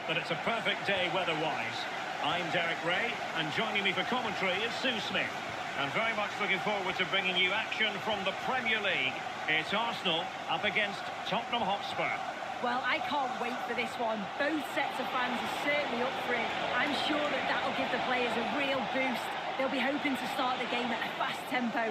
that it's a perfect day weather-wise. I'm Derek Ray, and joining me for commentary is Sue Smith. And very much looking forward to bringing you action from the Premier League. It's Arsenal up against Tottenham Hotspur. Well, I can't wait for this one. Both sets of fans are certainly up for it. I'm sure that that'll give the players a real boost. They'll be hoping to start the game at a fast tempo.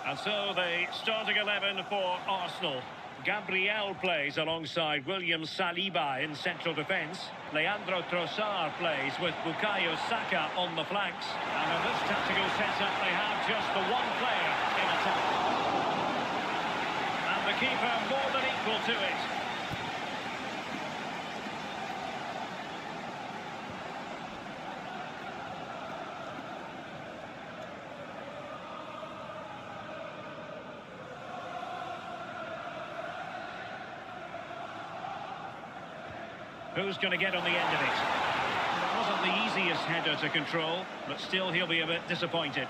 And so the starting 11 for Arsenal. Gabriel plays alongside William Saliba in central defence. Leandro Trossard plays with Bukayo Saka on the flanks. And in this tactical setup, they have just the one player in attack. And the keeper more than equal to it. Who's going to get on the end of it? It wasn't the easiest header to control, but still he'll be a bit disappointed.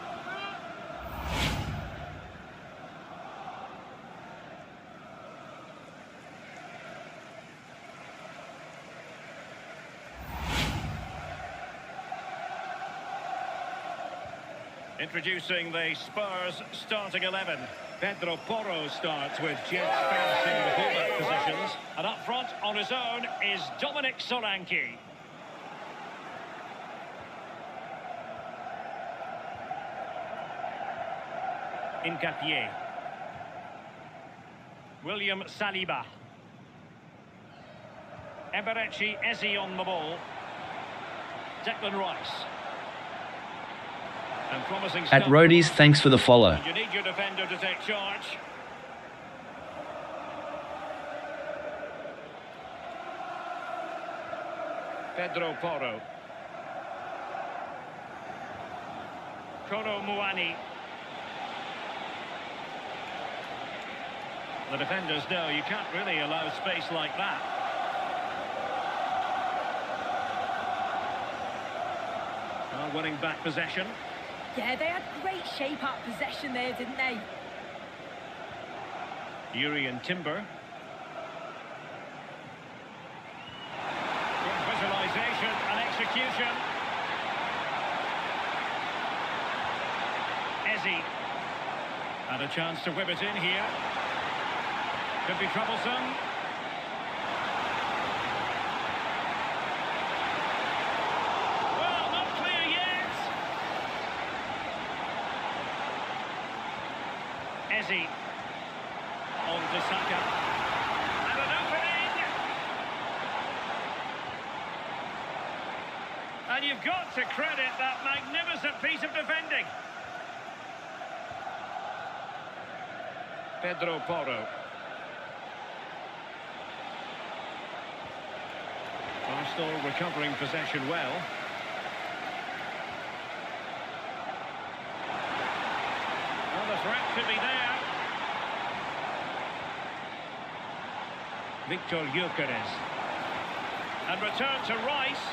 Introducing the Spurs starting 11. Pedro Porro starts with Jets Spence in the fullback positions. And up front on his own is Dominic Solanke. Incapié. William Saliba. Eberechi Eze on the ball. Declan Rice. At Roadies, thanks for the follow. You need your defender to take charge. Pedro Porro. Kolo Muani. The defenders know you can't really allow space like that. Well, winning back possession. Yeah, they had great shape up possession there, didn't they? Yuri and Timber. Good visualisation and execution. Eze. Had a chance to whip it in here. Could be troublesome. Well, not clear yet. Eze. On to Saka. And an opening. And you've got to credit that magnificent piece of defending. Pedro Porro. Arsenal recovering possession well. Well, the threat could be there. Victor Gyökeres. And return to Rice.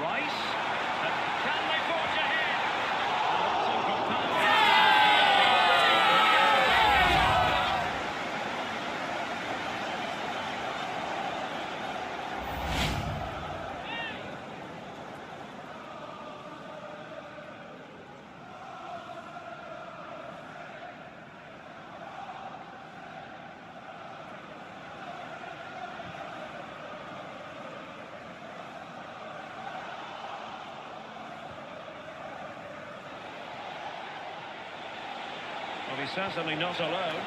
Rice. And can they forge ahead? Oh, that's a good pass. Well, he's certainly not alone.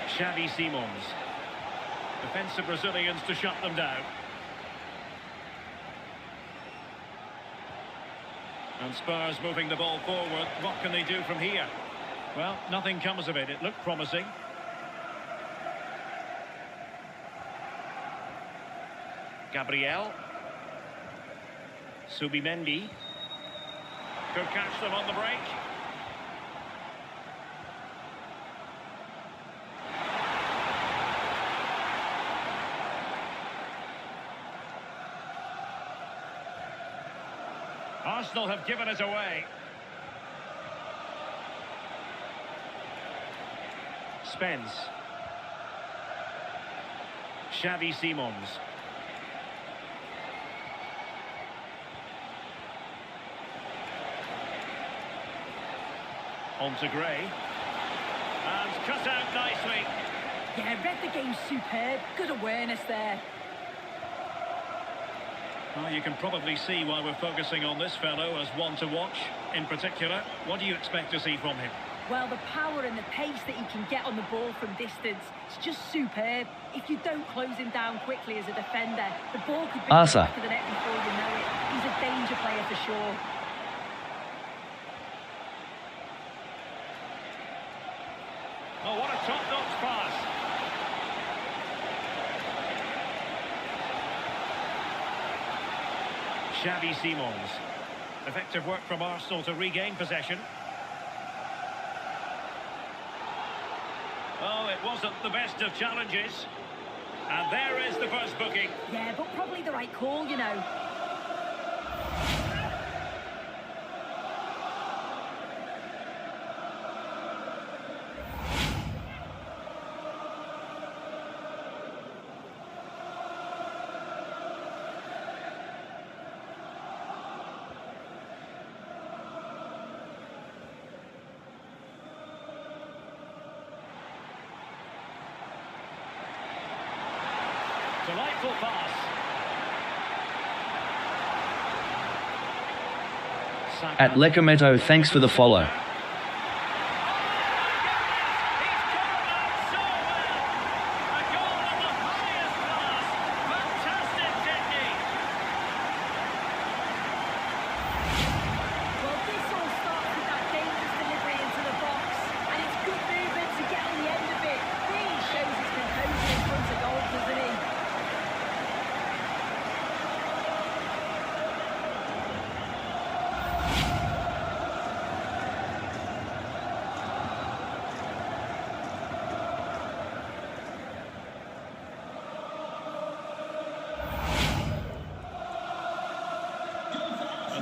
Xavi Simons. Defensive Brazilians to shut them down. And Spurs moving the ball forward. What can they do from here? Well, nothing comes of it. It looked promising. Gabriel. Subimendi. Could catch them on the break. Arsenal have given it away. Spence. Xavi Simons. On to Gray. And cut out nicely. Yeah, read the game superb. Good awareness there. Well, you can probably see why we're focusing on this fellow as one to watch. In particular, what do you expect to see from him? Well, the power and the pace that he can get on the ball from distance, it's just superb. If you don't close him down quickly as a defender, the ball could be in the back of the net before you know it. He's a danger player for sure. Oh, what a top-notch pass. Xavi Simons. Effective work from Arsenal to regain possession. Oh, it wasn't the best of challenges. And there is the first booking. Yeah, but probably the right call, you know. Delightful pass. At Lecometto, thanks for the follow.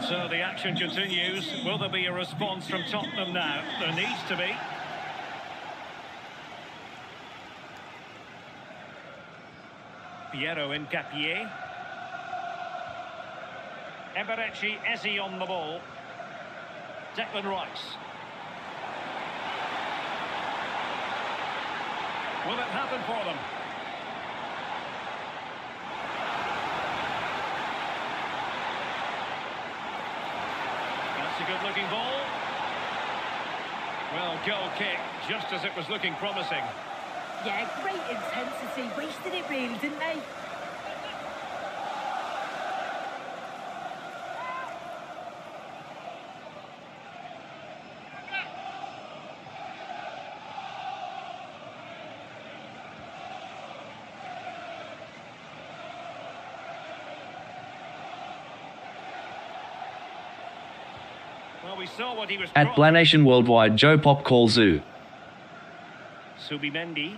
So the action continues. Will there be a response from Tottenham now? There needs to be. Piero Incapié. Eberechi Eze on the ball. Declan Rice. Will it happen for them? A good-looking ball. Well, goal kick, just as it was looking promising. Yeah, great intensity. Wasted it really, didn't they? Well, we saw what he was At Blanation Worldwide, Joe Pop calls Zoo. Subimendi.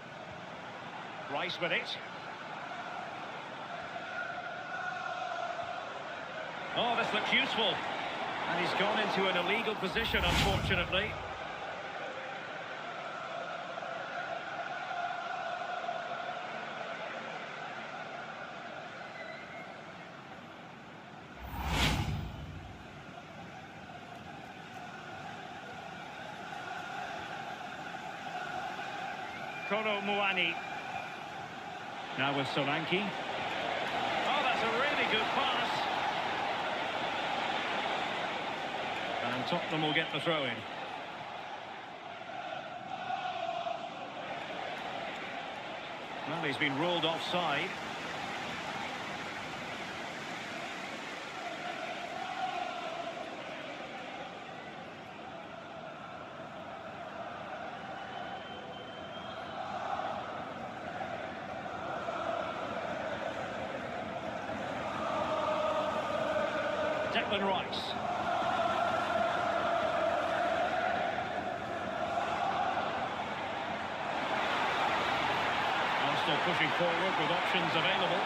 Rice with it. Oh, this looks useful. And he's gone into an illegal position, unfortunately. Koro Muani. Now with Solanke. Oh, that's a really good pass. And Tottenham will get the throw in. Well, he's been ruled offside. Declan Rice. Arsenal pushing forward with options available.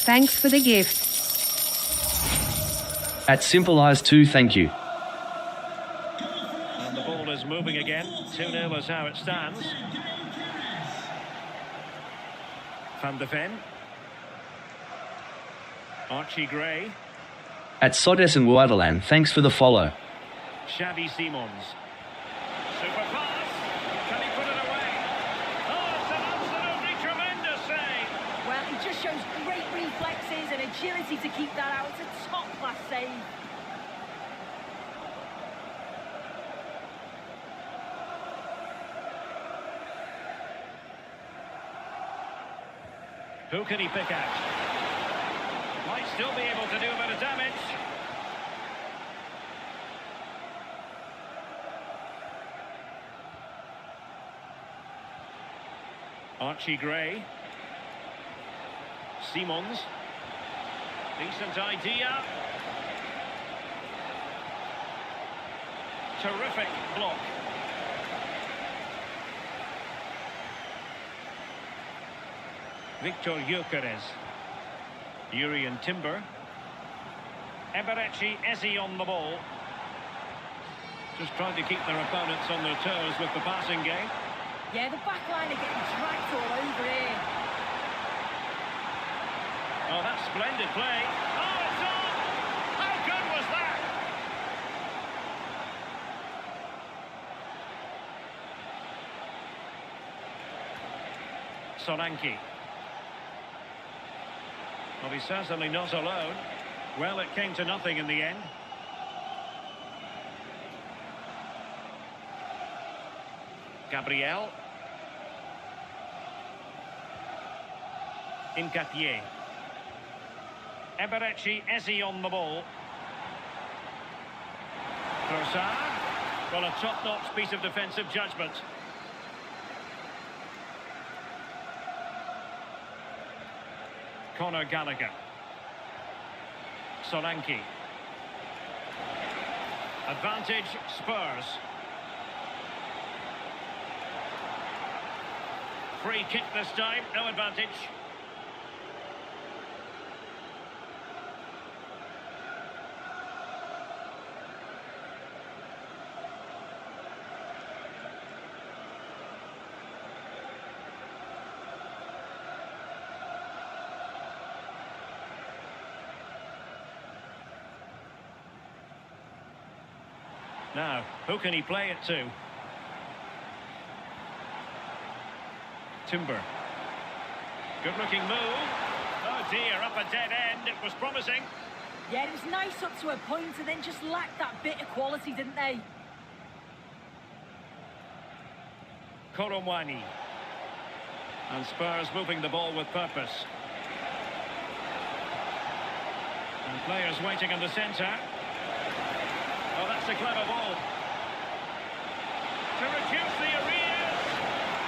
Thanks for the gift. At Simple Eyes 2, thank you. And the ball is moving again. 2-0 is how it stands. Van de Ven. Archie Gray. At Sodes and Waterland, thanks for the follow. Xavi Simons. Super pass. Can he put it away? Oh, it's an absolutely tremendous save. Well, it just shows great reflexes and agility to keep that out. It's a top-class save. Who can he pick out? Might still be able to do a bit of damage. Archie Gray. Simons. Decent idea. Terrific block. Victor Gyökeres. Urian Timber. Eberechi Eze on the ball. Just trying to keep their opponents on their toes with the passing game. Yeah, the back line are getting dragged all over here. Oh, that's splendid play. Oh, it's on! How good was that? Solanke. Well, he's certainly not alone. Well, it came to nothing in the end. Gabriel. Incapié. Eberechi Eze on the ball. Trossard. Well, a top-notch piece of defensive judgment. Conor Gallagher. Solanke. Advantage Spurs. Free kick this time, no advantage. Now, who can he play it to? Timber. Good-looking move. Oh dear, up a dead end. It was promising. Yeah, it was nice up to a point and then just lacked that bit of quality, didn't they? Koromwani. And Spurs moving the ball with purpose. And players waiting in the centre. Oh, that's a clever ball. To reduce the arrears.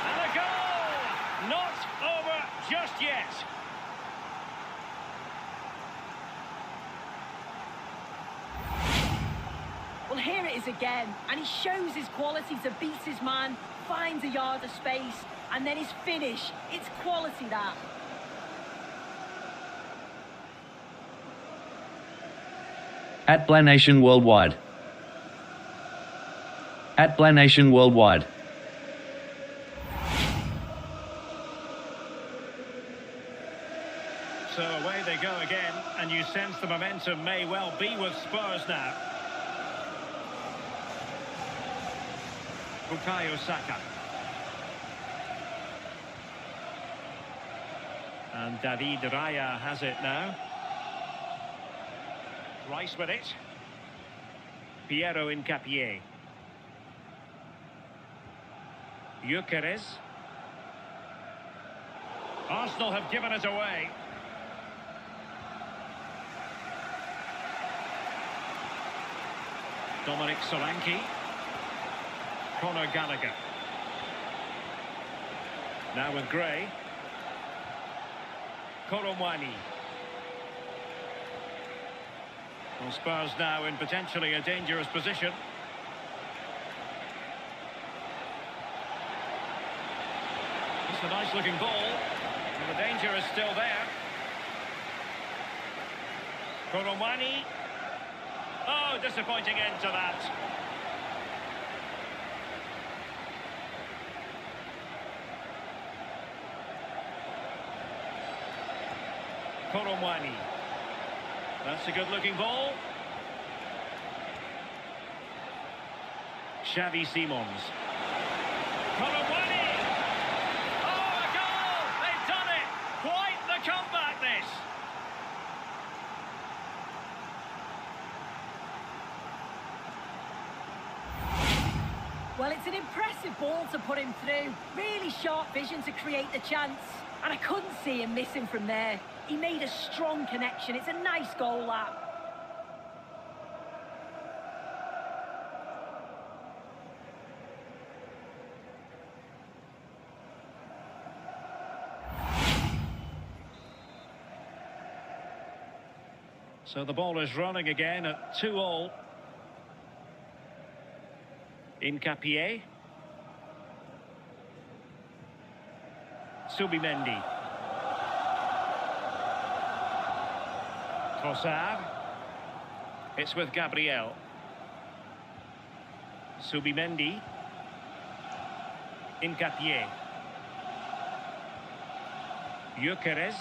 And a goal! Not over just yet. Well, here it is again. And he shows his quality to beat his man, finds a yard of space, and then his finish. It's quality, that. At Blanation Worldwide. At Blanation Worldwide. So away they go again, and you sense the momentum may well be with Spurs now. Bukayo Saka. And David Raya has it now. Rice with it. Piero Incapié. Gyökeres. Arsenal have given it away. Dominic Solanke. Conor Gallagher. Now with Gray. Koromwani. Well, Spurs now in potentially a dangerous position. It's a nice looking ball, and the danger is still there. Koromwani. Oh, disappointing end to that. Koromwani. That's a good-looking ball. Xavi Simons. Koromwani! Oh, a goal! They've done it! Quite the comeback, this! Well, it's an impressive ball to put him through. Really sharp vision to create the chance. And I couldn't see him missing from there. He made a strong connection. It's a nice goal, that. So the ball is running again at 2-2. Incapié. Subimendi. Trossard. It's with Gabriel. Subimendi. Incapié. Gyökeres.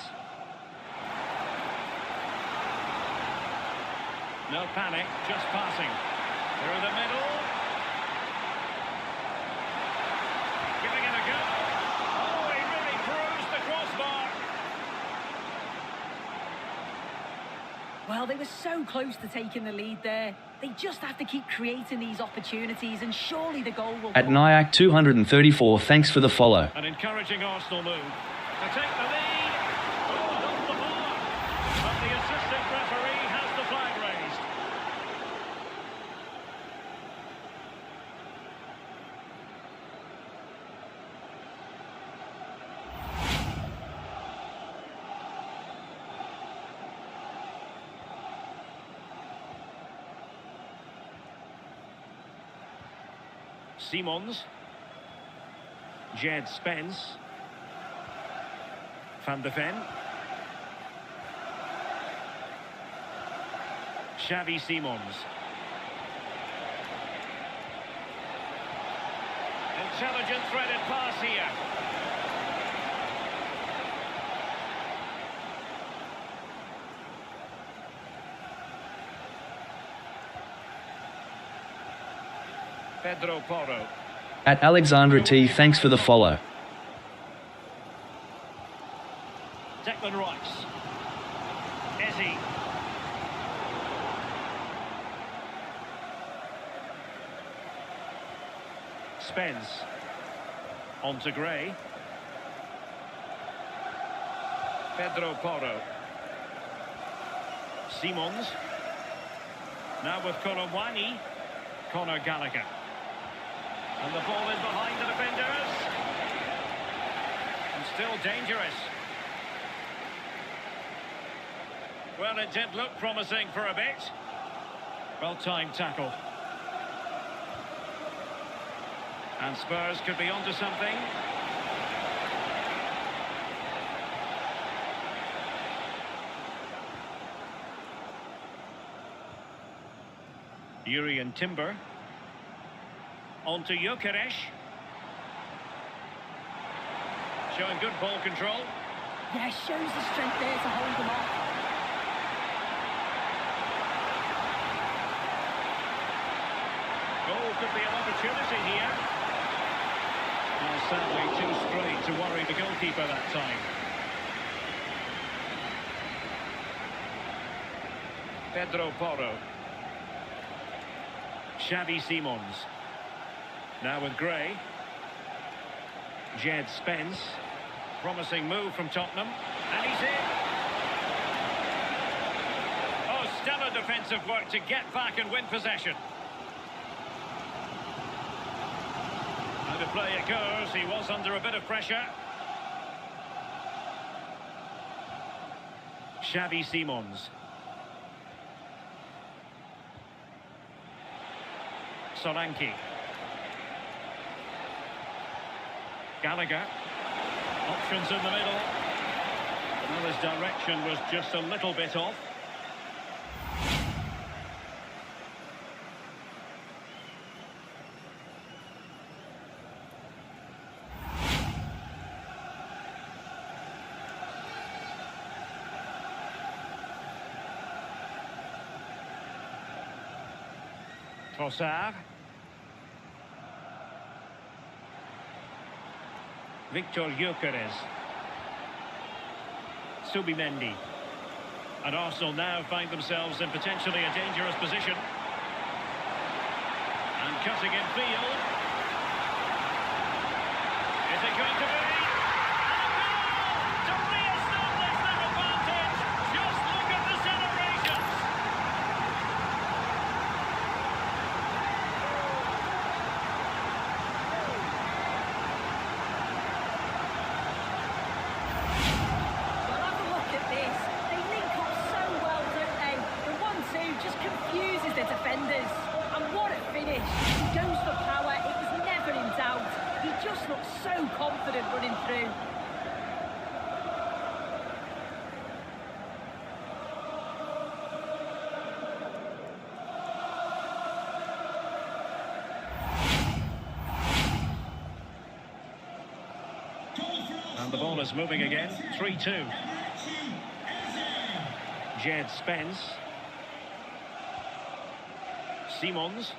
No panic, just passing. Through the middle. Giving it a go. Oh, he really bruised the crossbar. Well, they were so close to taking the lead there. They just have to keep creating these opportunities, and surely the goal will At come. Nyack 234, thanks for the follow. An encouraging Arsenal move to take the lead. Oh, off the bar. But the assistant referee has the flag raised. Simons. Jed Spence. Van de Ven. Xavi Simons. Intelligent threaded pass here. Pedro Porro. At Alexandra T, thanks for the follow. Declan Rice. Ezzy. Spence. On to Gray. Pedro Porro. Simons. Now with Koromwani. Conor Gallagher. And the ball is behind the defenders. And still dangerous. Well, it did look promising for a bit. Well-timed tackle. And Spurs could be onto something. Urian Timber. On to Gyökeres. Showing good ball control. Yeah, shows the strength there to hold them off. Goal could be an opportunity here. Well, sadly, too straight to worry the goalkeeper that time. Pedro Porro. Xavi Simons. Now with Gray. Jed Spence. Promising move from Tottenham. And he's in. Oh, stellar defensive work to get back and win possession. And to play it goes. He was under a bit of pressure. Xavi Simons. Solanke. Gallagher. Options in the middle. Well, his direction was just a little bit off. Trossard. Victor Gyökeres. Subimendi. And Arsenal now find themselves in potentially a dangerous position. And cutting in field. Is it going to be? And a goal to re-establish that advantage. Just look at the celebrations. Well, have a look at this. They link up so well, don't they? The 1-2 just confuses the defenders. And what a finish. He goes for power. It was never in doubt. He just looks so confident running through. And the ball is moving again. 3-2. Jed Spence. Simons.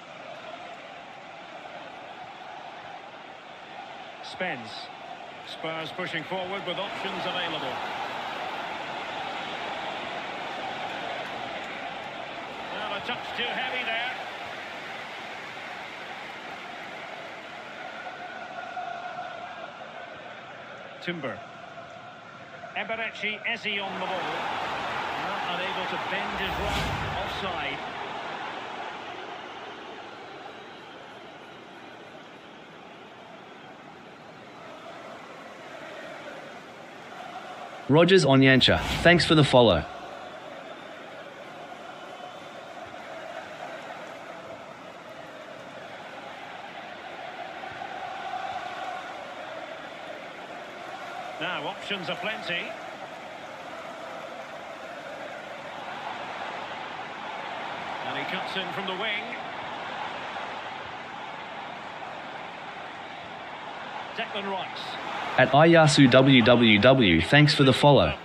Spence. Spurs pushing forward with options available. Well, a touch too heavy there. Timber. Eberechi Eze on the ball. Not unable to bend his run. Offside. Rogers Onyancha, thanks for the follow. Now, options are plenty. And he cuts in from the wing. Declan Rice. At Iyasu WWW, thanks for the follow.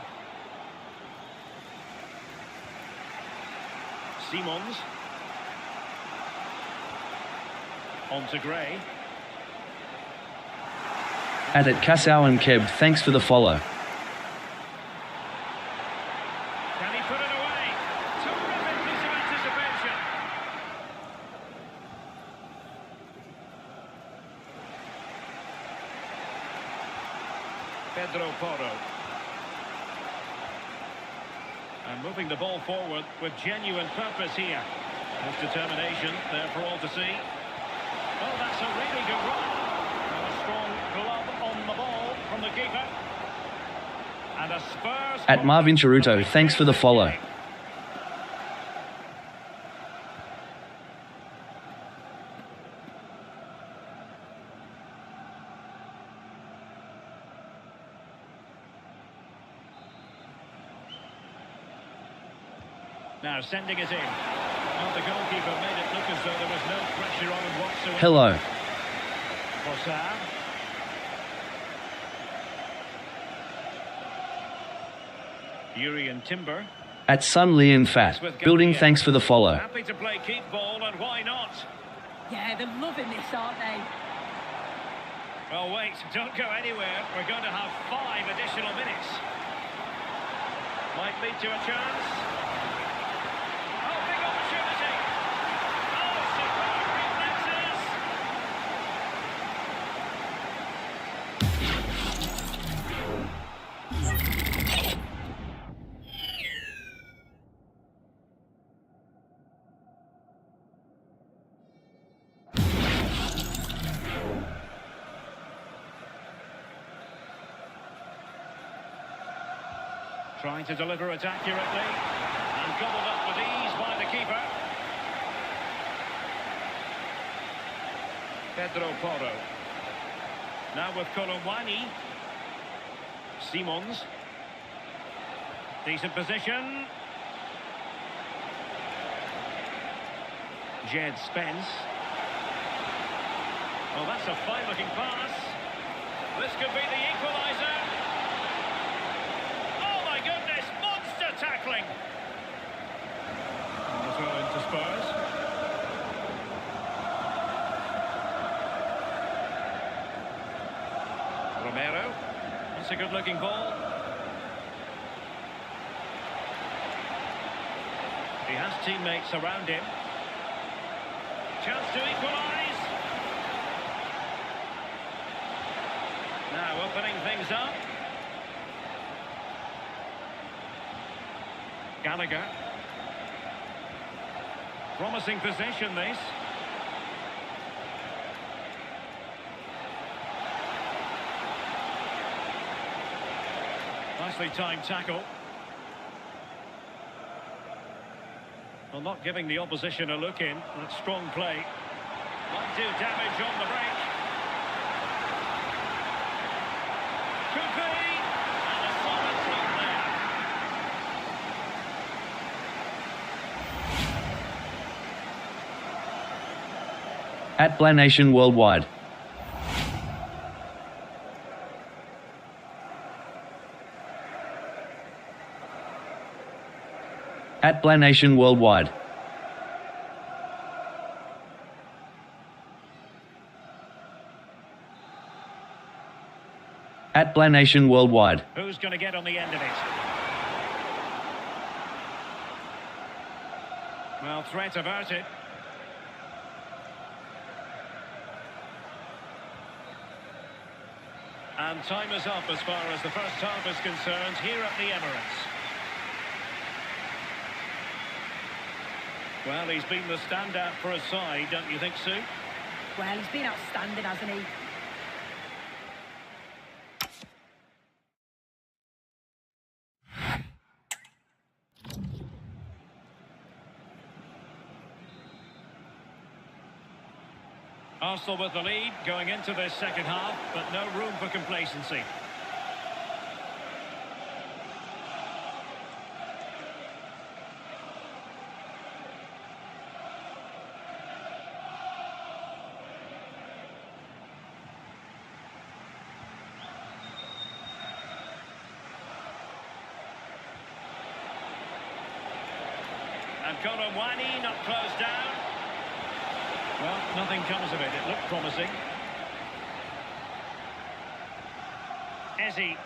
Simons. On to Gray. At Kasau and Keb, thanks for the follow. Can he put it away? Terrific piece of anticipation. Pedro Porro. And moving the ball forward with genuine purpose here. His determination there for all to see. Oh, that's a really good run. And a strong glove on the ball from the keeper. And a Spurs... At Marvin Charuto, thanks for the follow. Now sending it in. Well, the goalkeeper made it look as though there was no pressure on him whatsoever. Hello. Trossard. Yuri and Timber. At Sun Lee and Fat, building, thanks for the follow. Happy to play keep ball, and why not? Yeah, they're loving this, aren't they? Well, wait, don't go anywhere. We're going to have 5 additional minutes. Might lead to a chance. Oh, big opportunity. Oh, superb reflexes. Trying to deliver it accurately, and gobbled up with ease by the keeper. Pedro Porro. Now with Kolomwani. Simons. Decent position. Jed Spence. Oh, that's a fine-looking pass. This could be the equaliser. Tackling. And the throw into Spurs. Romero. That's a good-looking ball. He has teammates around him. Chance to equalise. Now opening things up. Gallagher. Promising possession, this. Nicely timed tackle. Well, not giving the opposition a look in. That's strong play. Might do damage on the break. Could be. And a solid stop there. At Blanation Worldwide. At Blanation Worldwide. At Blanation Worldwide. Who's going to get on the end of it? Well, threat averted. And time is up as far as the first half is concerned here at the Emirates. Well, he's been the standout for his side, don't you think, Sue? Well, he's been outstanding, hasn't he? Arsenal with the lead going into this second half, but no room for complacency. And Colomwani not closed down. Well, nothing comes of it. It looked promising. Eze.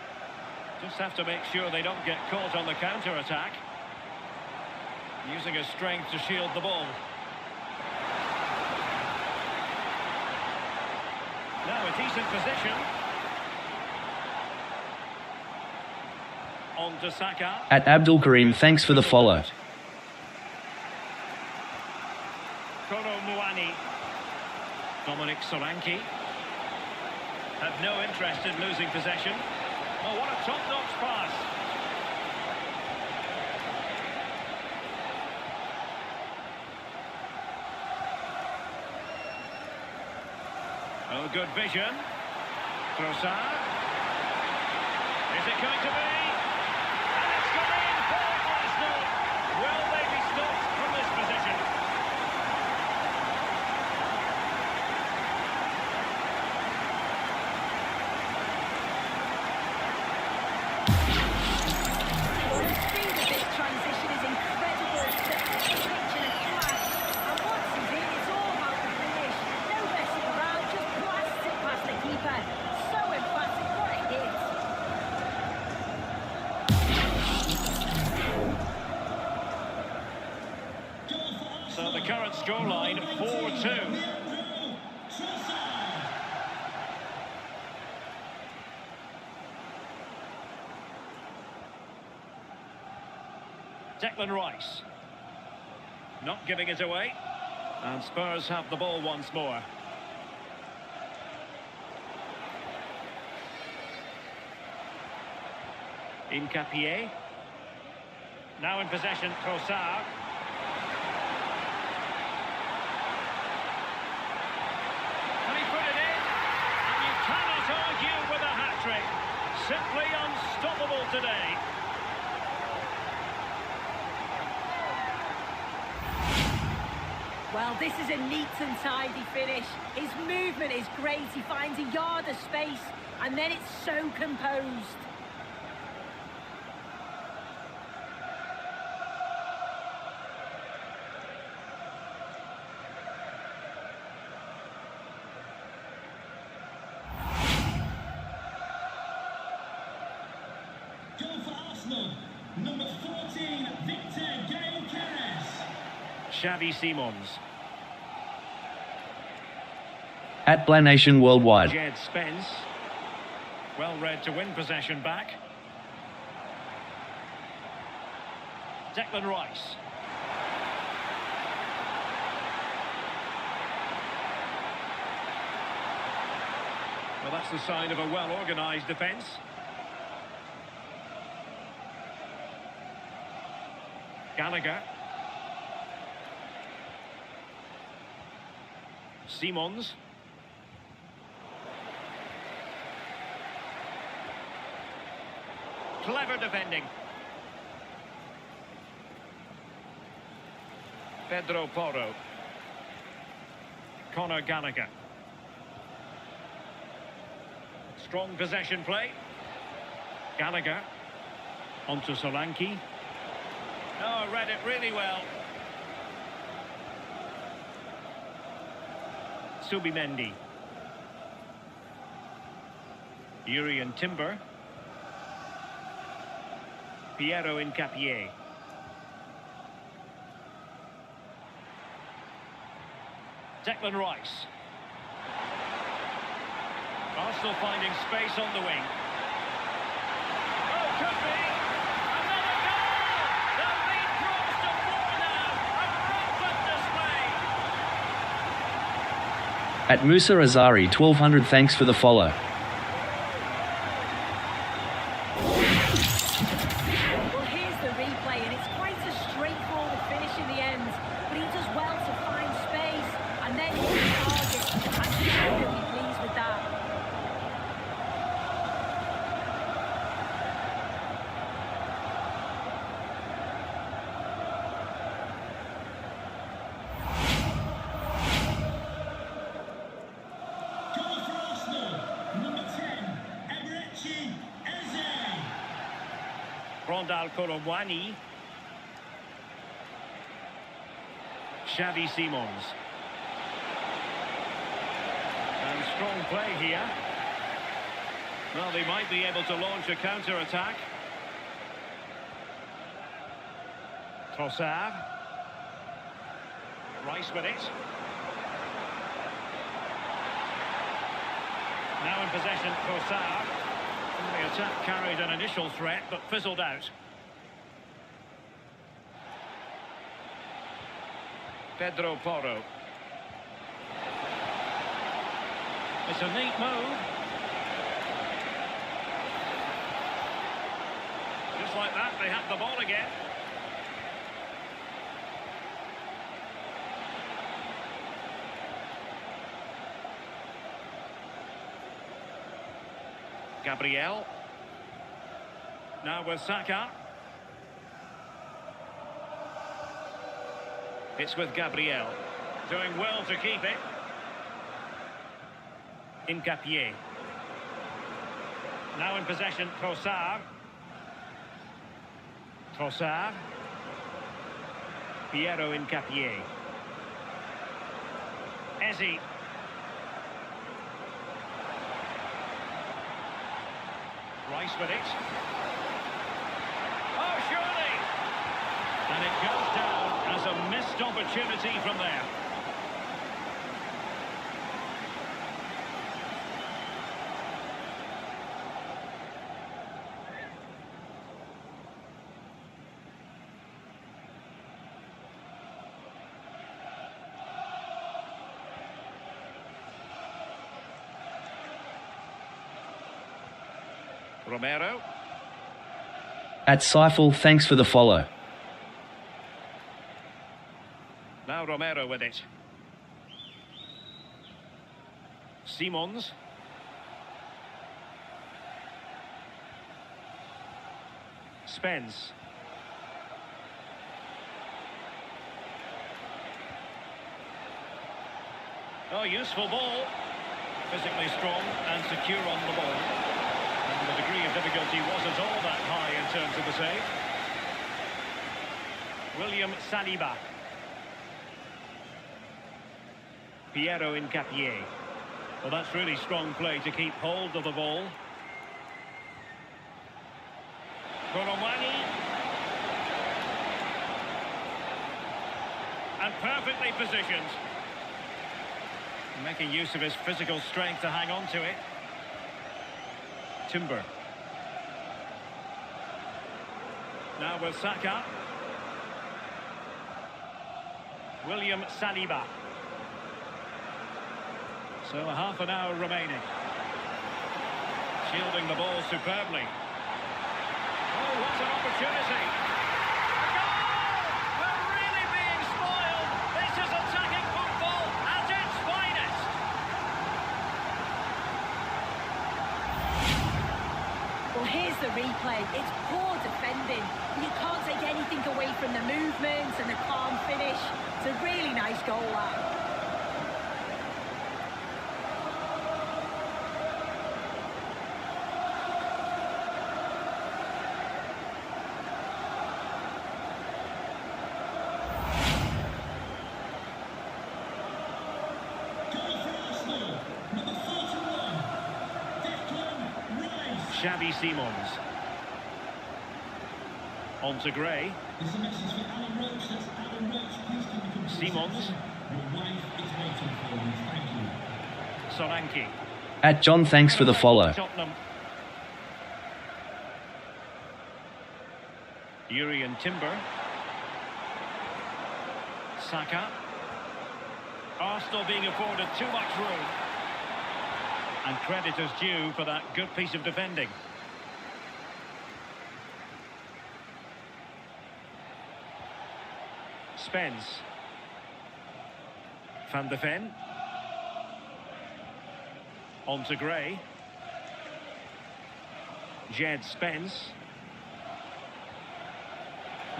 Just have to make sure they don't get caught on the counter-attack. Using his strength to shield the ball. Now a decent position. On to Saka. At Abdul Karim, thanks for the follow. Colomwani. Dominic Solanke. Have no interest in losing possession. Oh, what a top-notch pass. Oh, good vision. Trossard. Is it going to be? And it's gone in for Arsenal. Will they be stopped from this position? So the current scoreline 4-2. Declan Rice. Not giving it away. And Spurs have the ball once more. Incapié. Now in possession, Trossard. And he put it in. And you cannot argue with a hat-trick. Simply unstoppable today. Well, this is a neat and tidy finish. His movement is great. He finds a yard of space, and then it's so composed. Xavi Simons. At Blanation Worldwide. Jed Spence. Well read to win possession back. Declan Rice. Well, that's the sign of a well-organised defence. Gallagher. Simons. Clever defending. Pedro Porro. Conor Gallagher. Strong possession play. Gallagher. Onto Solanke. Oh, read it really well. Subimendi. Urian Timber. Piero Incapié. Declan Rice. Arsenal finding space on the wing. Oh, could be! Another goal! The lead grows to 4 now. A rampant display. At Musa Azari 1200, thanks for the follow. Well, here's the replay, and it's quite a straightforward finish in the end. But he does well to find space, and then hit the target. I'm sure he'll be pleased with that. Rondal Colomwani. Xavi Simons. And strong play here. Well, they might be able to launch a counter-attack. Trossard. Rice with it. Now in possession, Trossard. The attack carried an initial threat, but fizzled out. Pedro Porro. It's a neat move. Just like that, they have the ball again. Gabriel. Now with Saka. It's with Gabriel. Doing well to keep it. Incapié. Now in possession, Trossard. Trossard. Piero Incapié. Eze. Rice with it. Oh, surely! And it goes down as a missed opportunity from there. Romero. At Seifel, thanks for the follow. Now Romero with it. Simons. Spence. Oh, useful ball. Physically strong and secure on the ball. And the degree of difficulty wasn't all that high in terms of the save. William Saliba. Piero Incapié. Well, that's really strong play to keep hold of the ball. Colomwani. And perfectly positioned. Making use of his physical strength to hang on to it. Timber. Now with Saka. William Saliba. So a half an hour remaining. Shielding the ball superbly. Oh, what an opportunity. A goal! We're really being spoiled. This is attacking football at its finest. Well, here's the replay. It's poor defending. You can't take anything away from the movements and the calm finish. It's a really nice goal, that. Xavi Simons. On to Gray. Simons. Solanke. At John, thanks for the follow. Tottenham. Yuri and Timber. Saka. Arsenal being afforded too much room. And credit is due for that good piece of defending. Spence. Van de Ven. On to Gray. Jed Spence.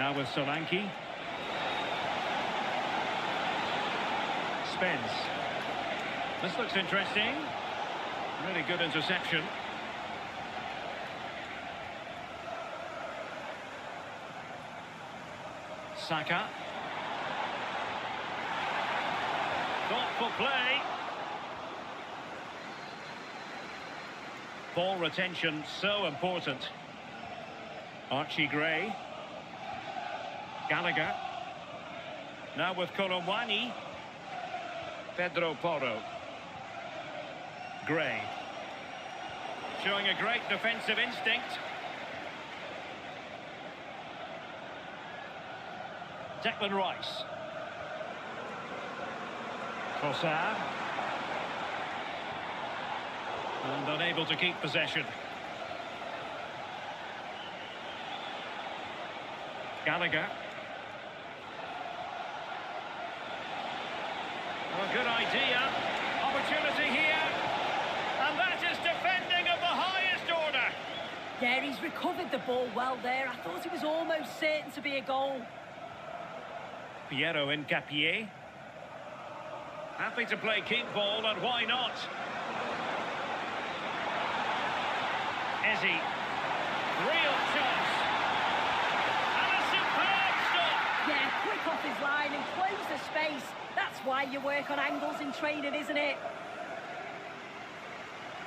Now with Solanke. Spence. This looks interesting. Really good interception. Saka. Thoughtful play. Ball retention so important. Archie Gray. Gallagher. Now with Kolomwani. Pedro Porro. Gray. Showing a great defensive instinct. Declan Rice. Trossard. And unable to keep possession. Gallagher. Well, good idea. Opportunity here. And that is defending of the highest order. Yeah, he's recovered the ball well there. I thought it was almost certain to be a goal. Piero Hincapié. Happy to play keep ball, and why not? Ezzy. Real chance. And a superb stop. Yeah, quick off his line and close the space. That's why you work on angles in training, isn't it?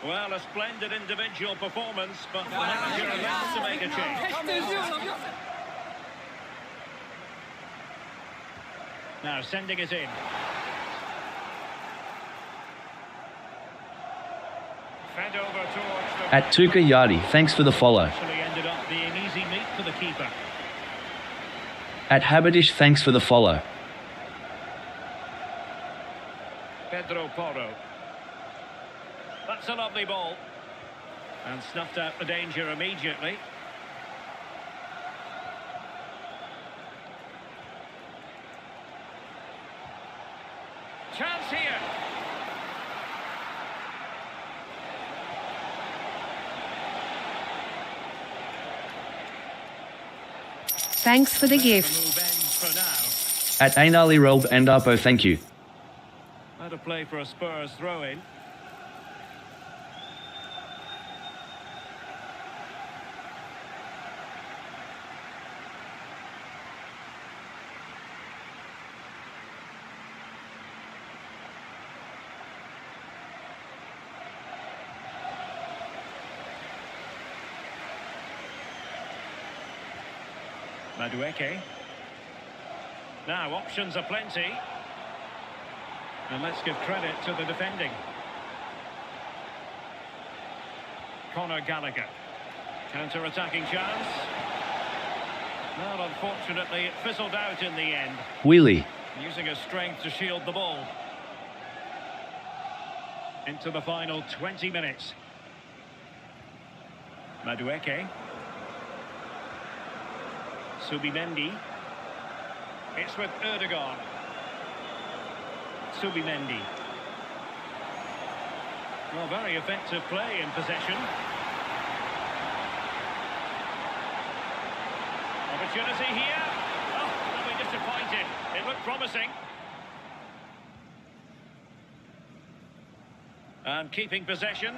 Well, a splendid individual performance, but the manager allowed to make a change. Now sending it in. Fed over towards the... At Tuka Yardi, thanks for the follow. Actually ended up being easy meat for the keeper. At Habadish, thanks for the follow. Pedro Porro. That's a lovely ball. And snuffed out the danger immediately. Chance here. Thanks for the gift. The move ends for now. At Ainali Rob and Arpo, thank you. How to play for a Spurs throw-in. Madueke. Now, options are plenty. And let's give credit to the defending. Conor Gallagher. Counter-attacking chance. Well, unfortunately, it fizzled out in the end. Wheelie. Using his strength to shield the ball. Into the final 20 minutes. Madueke. Subimendi. It's with Erdogan. Subimendi. Well, very effective play in possession. Opportunity here. Oh, they'll be disappointed. It looked promising. And keeping possession.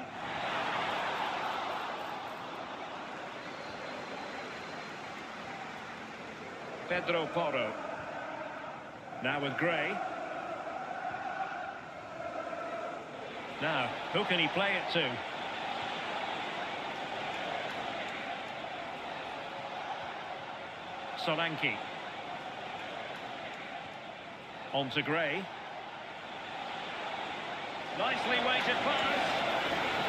Pedro Porro. Now with Gray. Now, who can he play it to? Solanke. On to Gray. Nicely weighted pass.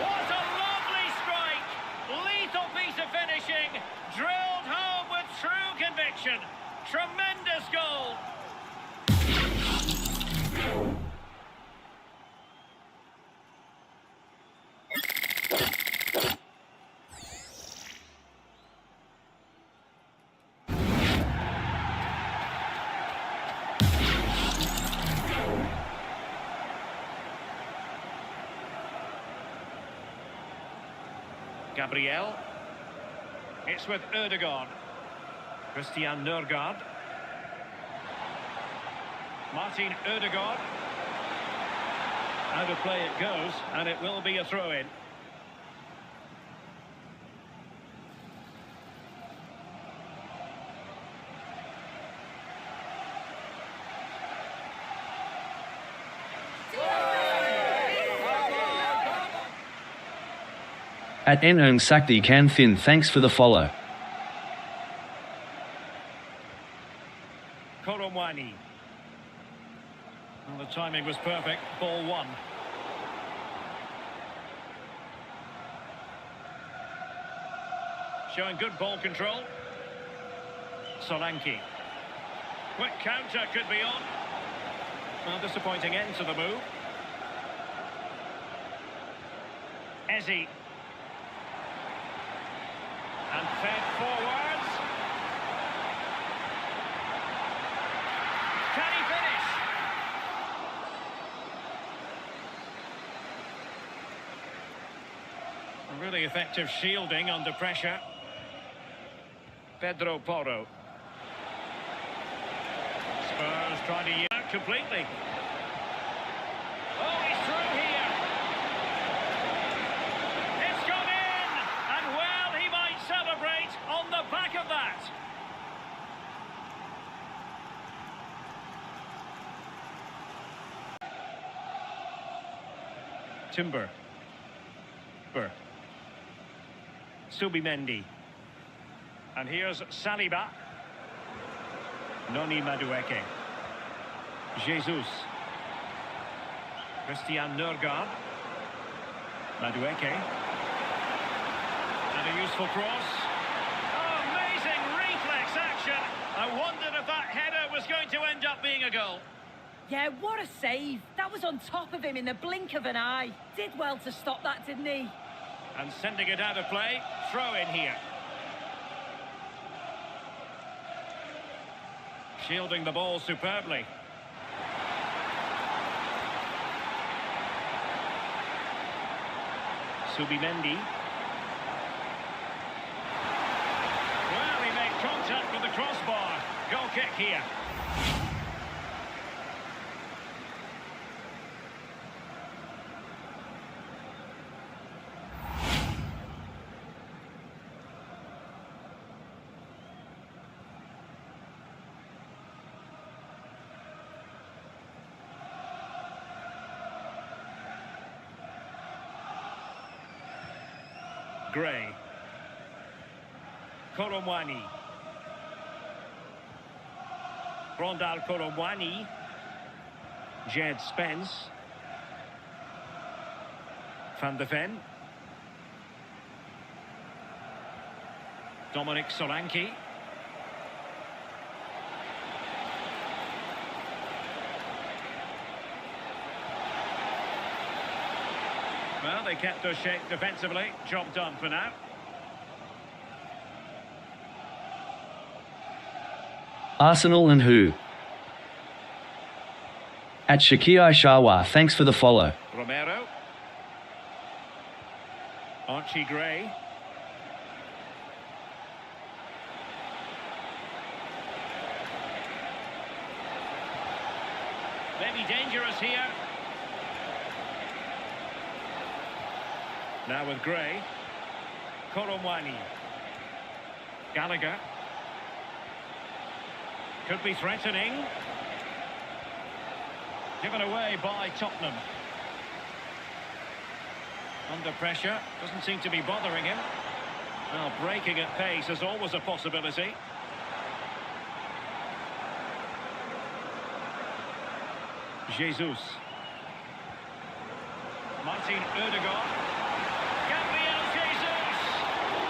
What a lovely strike! Lethal piece of finishing. Drilled home with true conviction. Tremendous goal. Gabriel. It's with Erdogan. Christian Nørgaard. Martin Erdogan. Out of play it goes, and it will be a throw-in. At Nung Sakti Kan Thin, thanks for the follow. Koromwani. Well, the timing was perfect. Ball one. Showing good ball control. Solanke. Quick counter could be on. Well, disappointing end to the move. Eze. And fed forwards. Can he finish? A really effective shielding under pressure. Pedro Porro. Spurs trying to use it completely. Oh, he's through here. It's gone in. And well, he might celebrate on the back of that. Timber. Subimendi. And here's Saliba. Noni Madueke. Jesus. Christian Nørgaard. Madueke. And a useful cross. Oh, amazing reflex action. I wondered if that header was going to end up being a goal. Yeah, what a save. That was on top of him in the blink of an eye. Did well to stop that, didn't he? And sending it out of play. Throw in here. Shielding the ball superbly. Subimendi. Well, he made contact with the crossbar. Goal kick here. Gray. Koromwani. Rondal Koromwani. Jed Spence. Van de Ven. Dominic Solanke. Well, they kept their shape defensively. Job done for now. Arsenal and who? At Shakir Shawa, thanks for the follow. Romero. Archie Gray. Maybe dangerous here. Now with Gray. Koromwani. Gallagher. Could be threatening. Given away by Tottenham. Under pressure. Doesn't seem to be bothering him. Well, breaking at pace is always a possibility. Jesus. Martin Odegaard. Gabriel Jesus!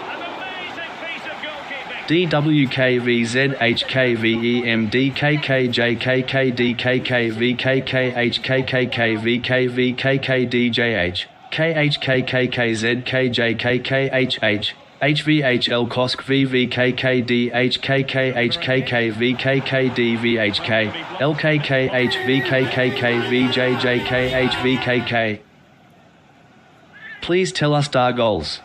An amazing piece of goalkeeping. DWKVZHKVEMDKKJKKVKKVKKVKKVKKDJH KHKKKZKJKKHH HVHL Kosk VVKKDHKKHKKVKKDVHK LKKHVKKKVJJKHVKK. Please tell us our goals.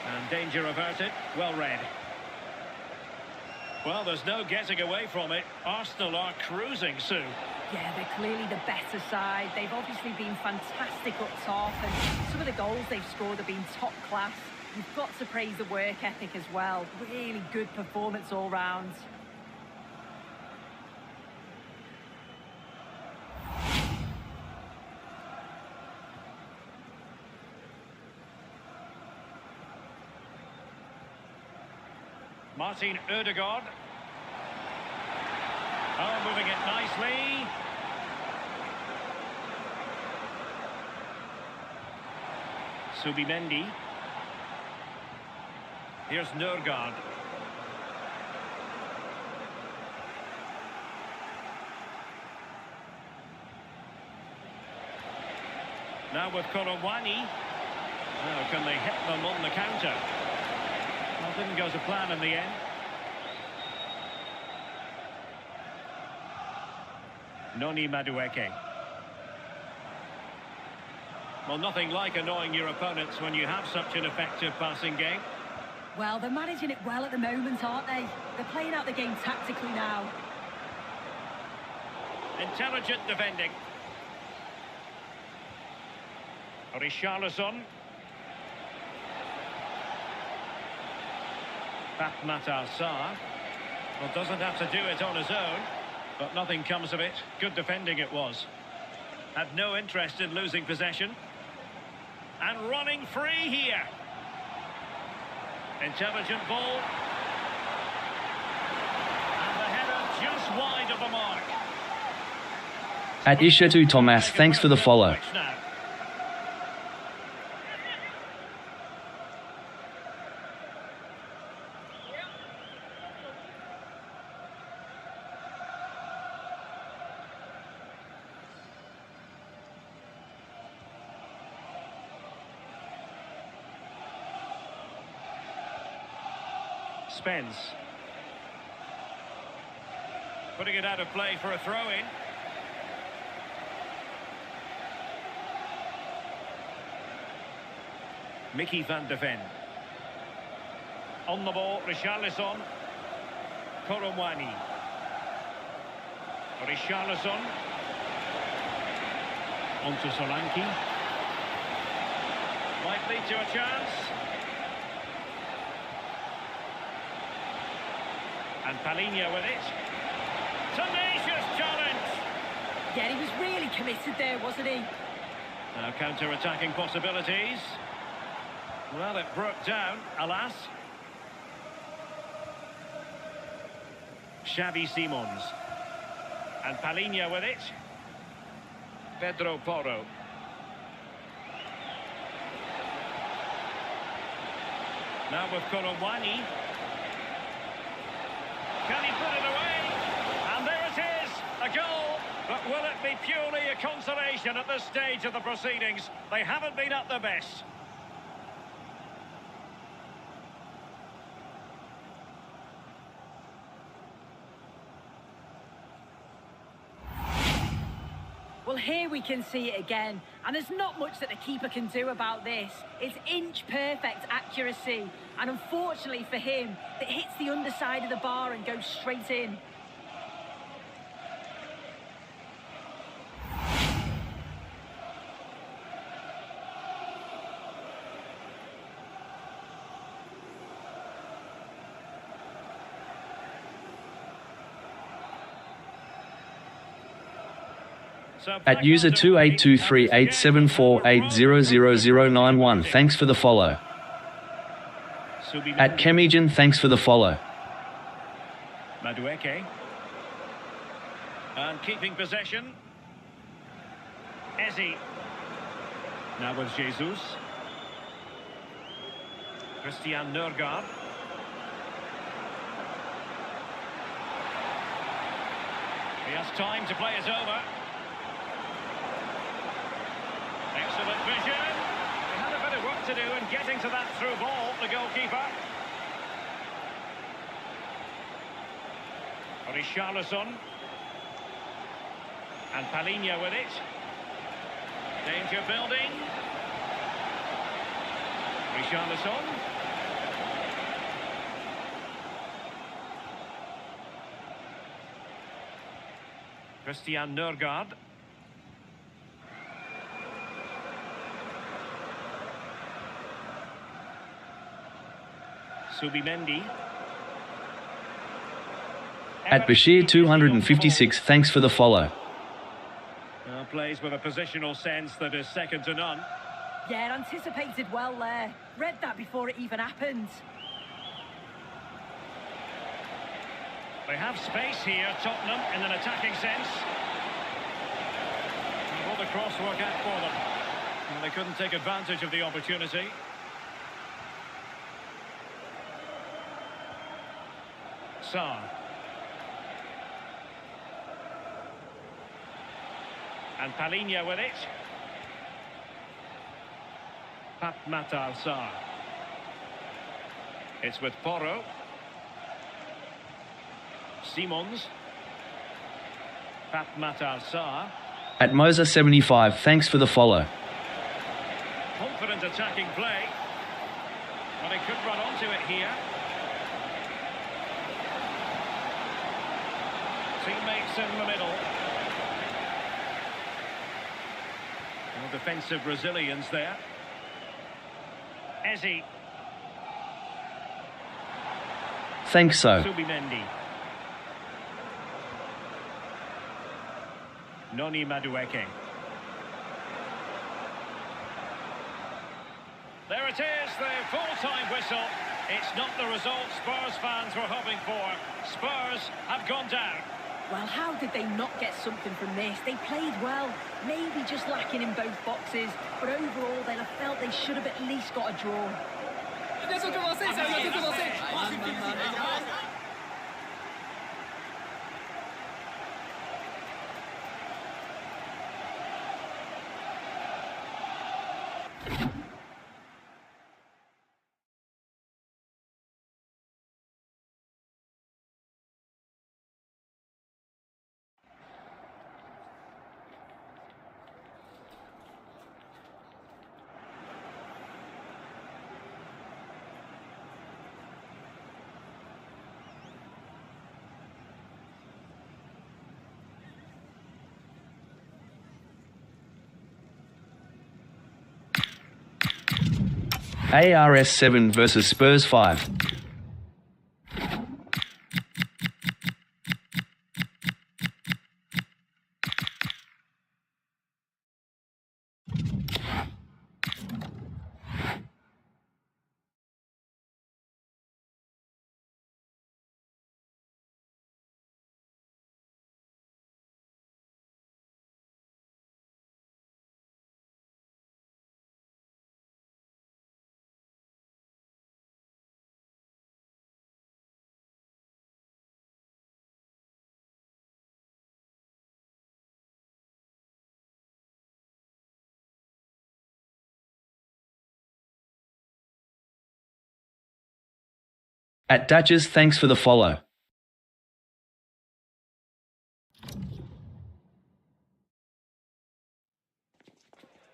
And danger averted. Well read. Well, there's no getting away from it. Arsenal are cruising, Sue. Yeah, they're clearly the better side. They've obviously been fantastic up top, and some of the goals they've scored have been top class. You've got to praise the work ethic as well. Really good performance all round. Martin Odegaard. Oh, moving it nicely. Subimendi. Here's Nørgaard. Now with Koromwani. Now can they hit them on the counter? Well, didn't go to plan in the end. Noni Madueke. Well, nothing like annoying your opponents when you have such an effective passing game. Well, they're managing it well at the moment, aren't they? They're playing out the game tactically now. Intelligent defending. Richarlison. Fatmatar Sarr. Well, doesn't have to do it on his own, but nothing comes of it. Good defending it was. Had no interest in losing possession. And running free here. Intelligent ball. And the header just wide of the mark. At Ishetu Thomas, thanks for the follow. Spence. Putting it out of play for a throw-in. Mickey van de Ven. On the ball, Richarlison. Koromwani. Richarlison. On to Solanke. Might lead to a chance. And Palinha with it. Tenacious challenge. Yeah, he was really committed there, wasn't he? Now counter-attacking possibilities. Well, it broke down, alas. Xavi Simons. And Palinha with it. Pedro Porro. Now with Korowani. Can he put it away? And there it is, a goal. But will it be purely a consolation at this stage of the proceedings? They haven't been at their best. Well, here we can see it again, and there's not much that the keeper can do about this. It's inch-perfect accuracy, and unfortunately for him, it hits the underside of the bar and goes straight in. At user 28238748000091, thanks for the follow. At Kemijan, thanks for the follow. Madueke. And keeping possession. Ezi. Now with Jesus. Christian Nørgaard. He has time to play it over. Excellent vision. He had a bit of work to do in getting to that through ball, the goalkeeper. Richarlison. And Palinha with it. Danger building. Richarlison. Christian Nørgaard. Subimendi. At Bashir 256, thanks for the follow. Plays with a positional sense that is second to none. Yeah, anticipated well there. Read that before it even happened. They have space here, Tottenham, in an attacking sense. Will the cross work out for them? Well, they couldn't take advantage of the opportunity. Sarr. And Palinha with it. Matar Sarr. It's with Porro. Simons. Matar Sarr. At Moza75, thanks for the follow. Confident attacking play. Well, he could run onto it here. Teammates in the middle. Well, defensive resilience there. Ezi. Thanks so. Subimendi. Noni Madueke. There it is, the full-time whistle. It's not the result Spurs fans were hoping for. Spurs have gone down. Well, how did they not get something from this? They played well, maybe just lacking in both boxes, but overall they'll have felt they should have at least got a draw. Ars 7 versus Spurs 5. At Datches, thanks for the follow.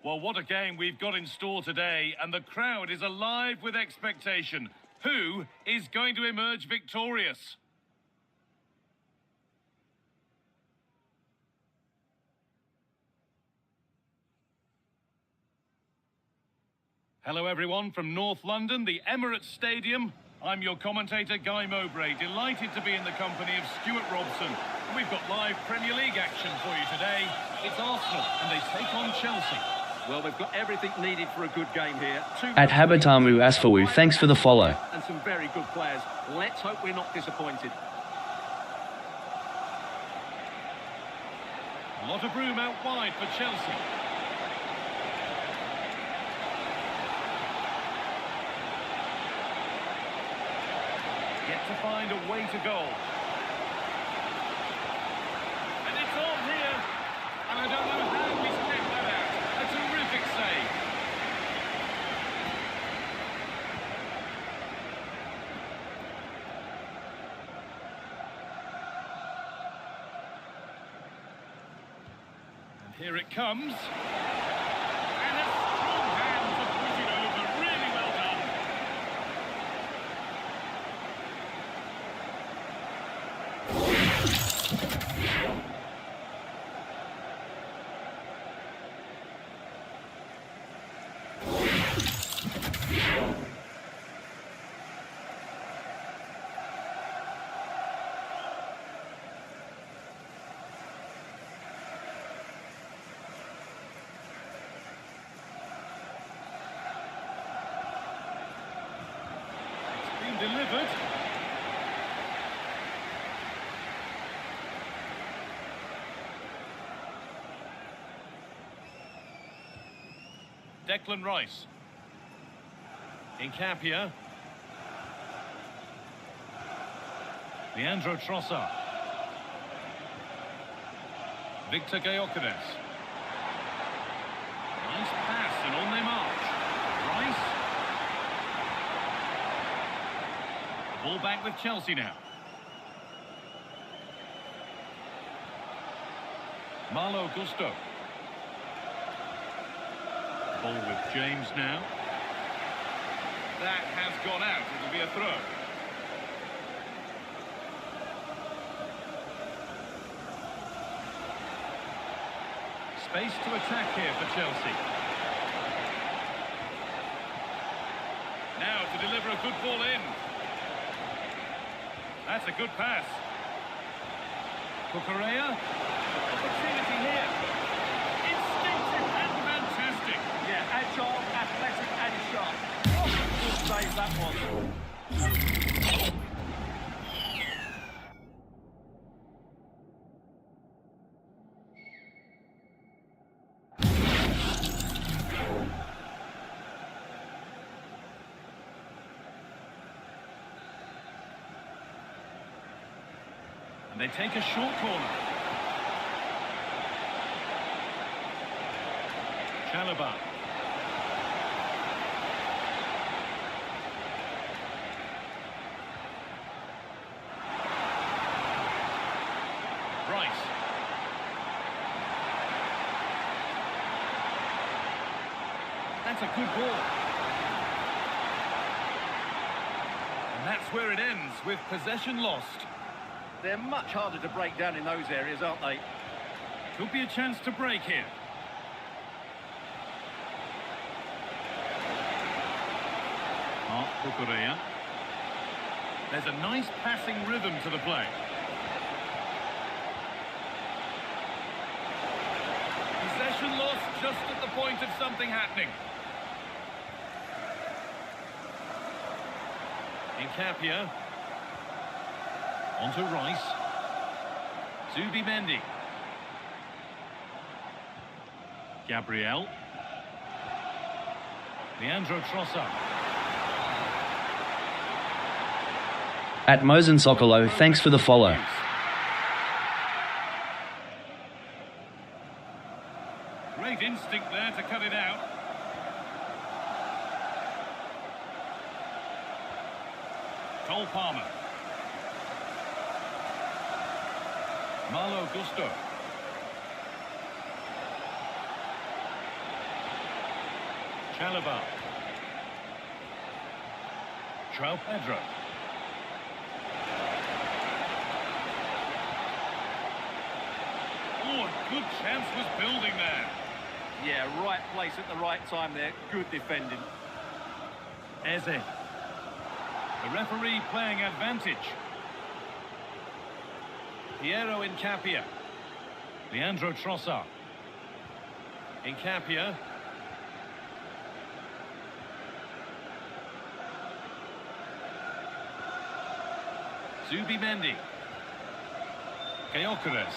Well, what a game we've got in store today, and the crowd is alive with expectation. Who is going to emerge victorious? Hello everyone from North London, the Emirates Stadium. I'm your commentator, Guy Mowbray, delighted to be in the company of Stuart Robson. We've got live Premier League action for you today. It's Arsenal, and they take on Chelsea. Well, they've got everything needed for a good game here. At Habatamu Asfawu, thanks for the follow. And some very good players. Let's hope we're not disappointed. A lot of room out wide for Chelsea. Yet to find a way to goal. And it's on here. And I don't know how he's kept that out. A terrific save. And here it comes. And a strong hand to push it over. Really well done. Delivered. Declan Rice. Incapia. Leandro Trossard. Victor Gyökeres. Nice pass and on they march. Rice. Ball back with Chelsea now. Malo Gusto. Ball with James now. That has gone out. It'll be a throw. Space to attack here for Chelsea. Now to deliver a good ball in. That's a good pass. Cucurella. Opportunity here. Instinctive and fantastic. Yeah, agile, athletic and sharp. Oh, good save that was. And they take a short corner. Chalobah. Rice. That's a good ball. And that's where it ends, with possession lost. They're much harder to break down in those areas, aren't they? Could be a chance to break here. Marc Cucurella. There's a nice passing rhythm to the play. Possession lost just at the point of something happening. Incapia. Onto Rice. Zubimendi. Gabriel. Leandro Trossard. At Mosen Sokolo, thanks for the follow. Great instinct there to cut it out. Cole Palmer. Malo Gusto. Chalobah. João Pedro. Oh, a good chance was building there. Yeah, right place at the right time there. Good defending. Eze. The referee playing advantage. Piero Incapia. Leandro Trossard. Incapia. Zubimendi. Gyökeres.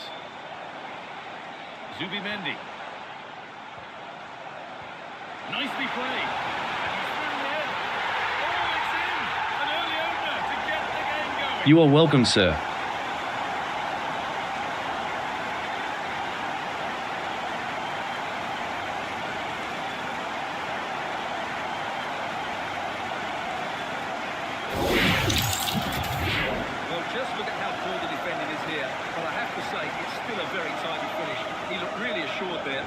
Zubimendi. Nicely played. And he's through there. Oh, it's in! An early opener to get the game going. You are welcome, sir. Well, just look at how poor the defending is here. But I have to say, it's still a very tidy finish. He looked really assured there.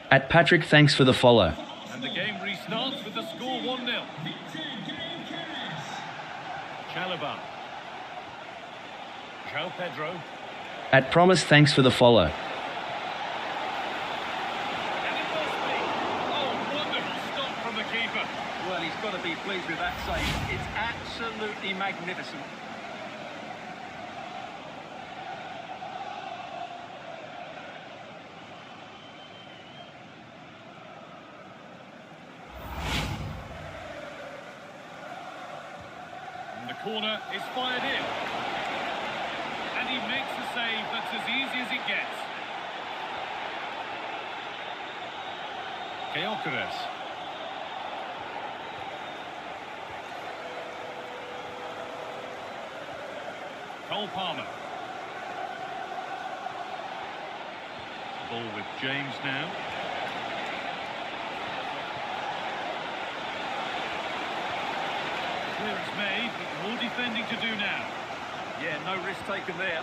At Patrick, thanks for the follow. And the game restarts with the score 1-0. Chalobah. João Pedro. At Promise, thanks for the follow. And it must be. Oh, wonderful stop from the keeper. Well, he's got to be pleased with that save. It's absolutely magnificent. And the corner is fired in. And he makes a save that's as easy as it gets. Gyökeres. Cole Palmer. Ball with James now. Clearance made, but more defending to do now. Yeah, no risk taken there.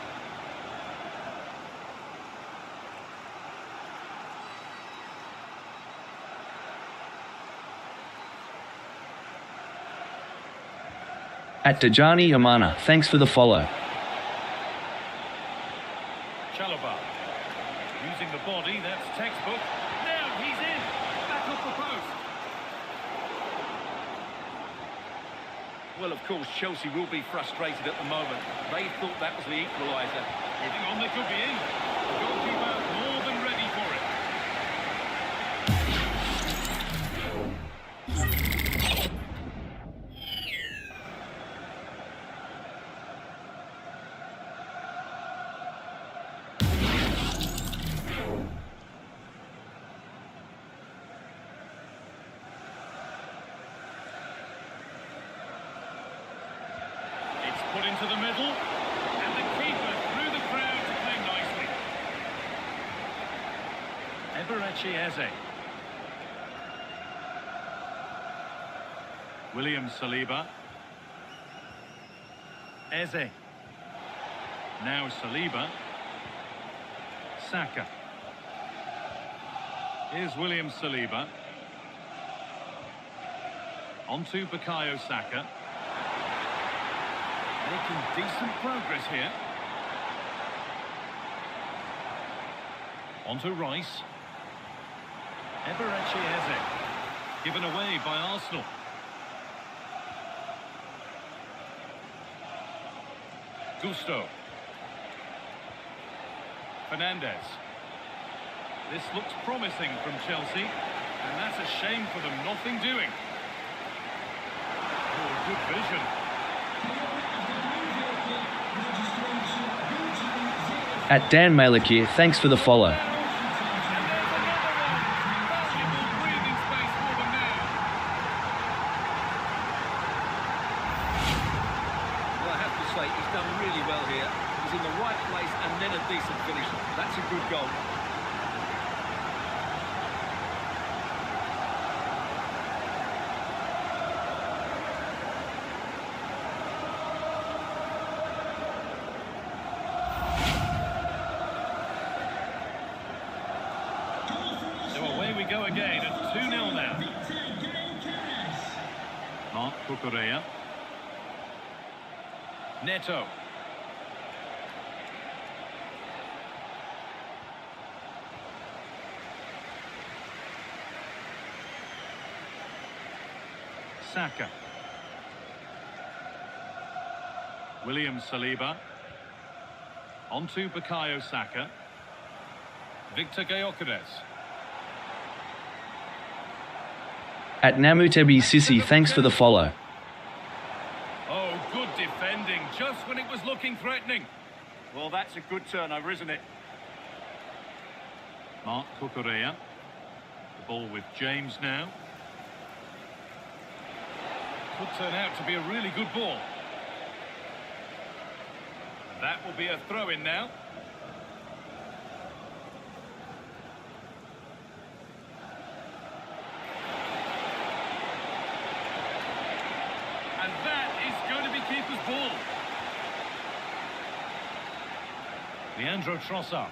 At Dejani Yamana, thanks for the follow. Chalobah. Using the body, that's textbook. Now he's in. Back off the post. Well, of course, Chelsea will be frustrated at the moment. They thought that was the equaliser. Hang on, they could be in. The goalkeeper more than ready for it. Put into the middle, and the keeper through the crowd to play nicely. Eberechi Eze. William Saliba. Eze. Now Saliba. Saka. Here's William Saliba. Onto Bukayo Saka. Making decent progress here. Onto Rice. Eberechi Eze. Given away by Arsenal. Gusto. Fernandez. This looks promising from Chelsea, and that's a shame for them. Nothing doing. Oh, good vision. At Dan Malakir, thanks for the follow. And there's another one. Valuable breathing space for them now. Well, I have to say, he's done really well here. He's in the right place and then a decent finish. That's a good goal. So away we go again at 2-0 now. Mark Cucurella. Neto. Saka. William Saliba. On to Bukayo Saka. Victor Gyökeres. At Namutebi Sisi, thanks for the follow. Oh, good defending, just when it was looking threatening. Well, that's a good turnover, isn't it? Mark Cucurella. The ball with James now. Could turn out to be a really good ball. That will be a throw-in now. And that is going to be keeper's ball. Leandro Trossard.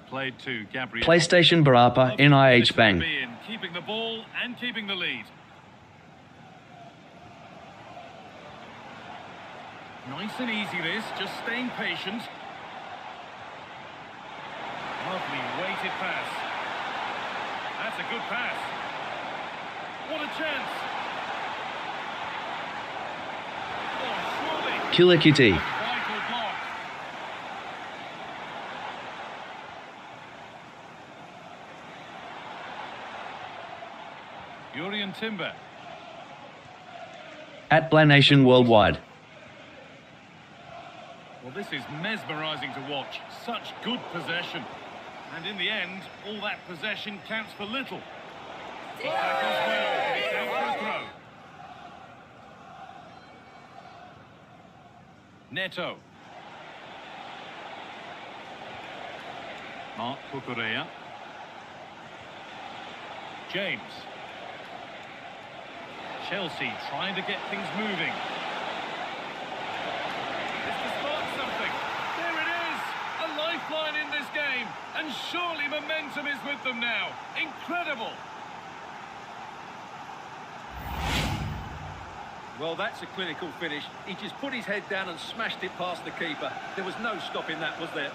Played to Gabriel. PlayStation Barapa, NIH Bang. Keeping the ball and keeping the lead. Nice and easy this, just staying patient. Lovely weighted pass. That's a good pass. What a chance. Oh, surely. Killer Kitty. Vital block. Urian Timber. At Blanation Worldwide. Well, this is mesmerising to watch. Such good possession. And in the end, all that possession counts for little. But that goes well. It's out for a throw. Neto. Mark Cucurella. James. Chelsea trying to get things moving. This to spark something. There it is! A lifeline in this game. And surely momentum is with them now. Incredible! Well, that's a clinical finish. He just put his head down and smashed it past the keeper. There was no stopping that, was there?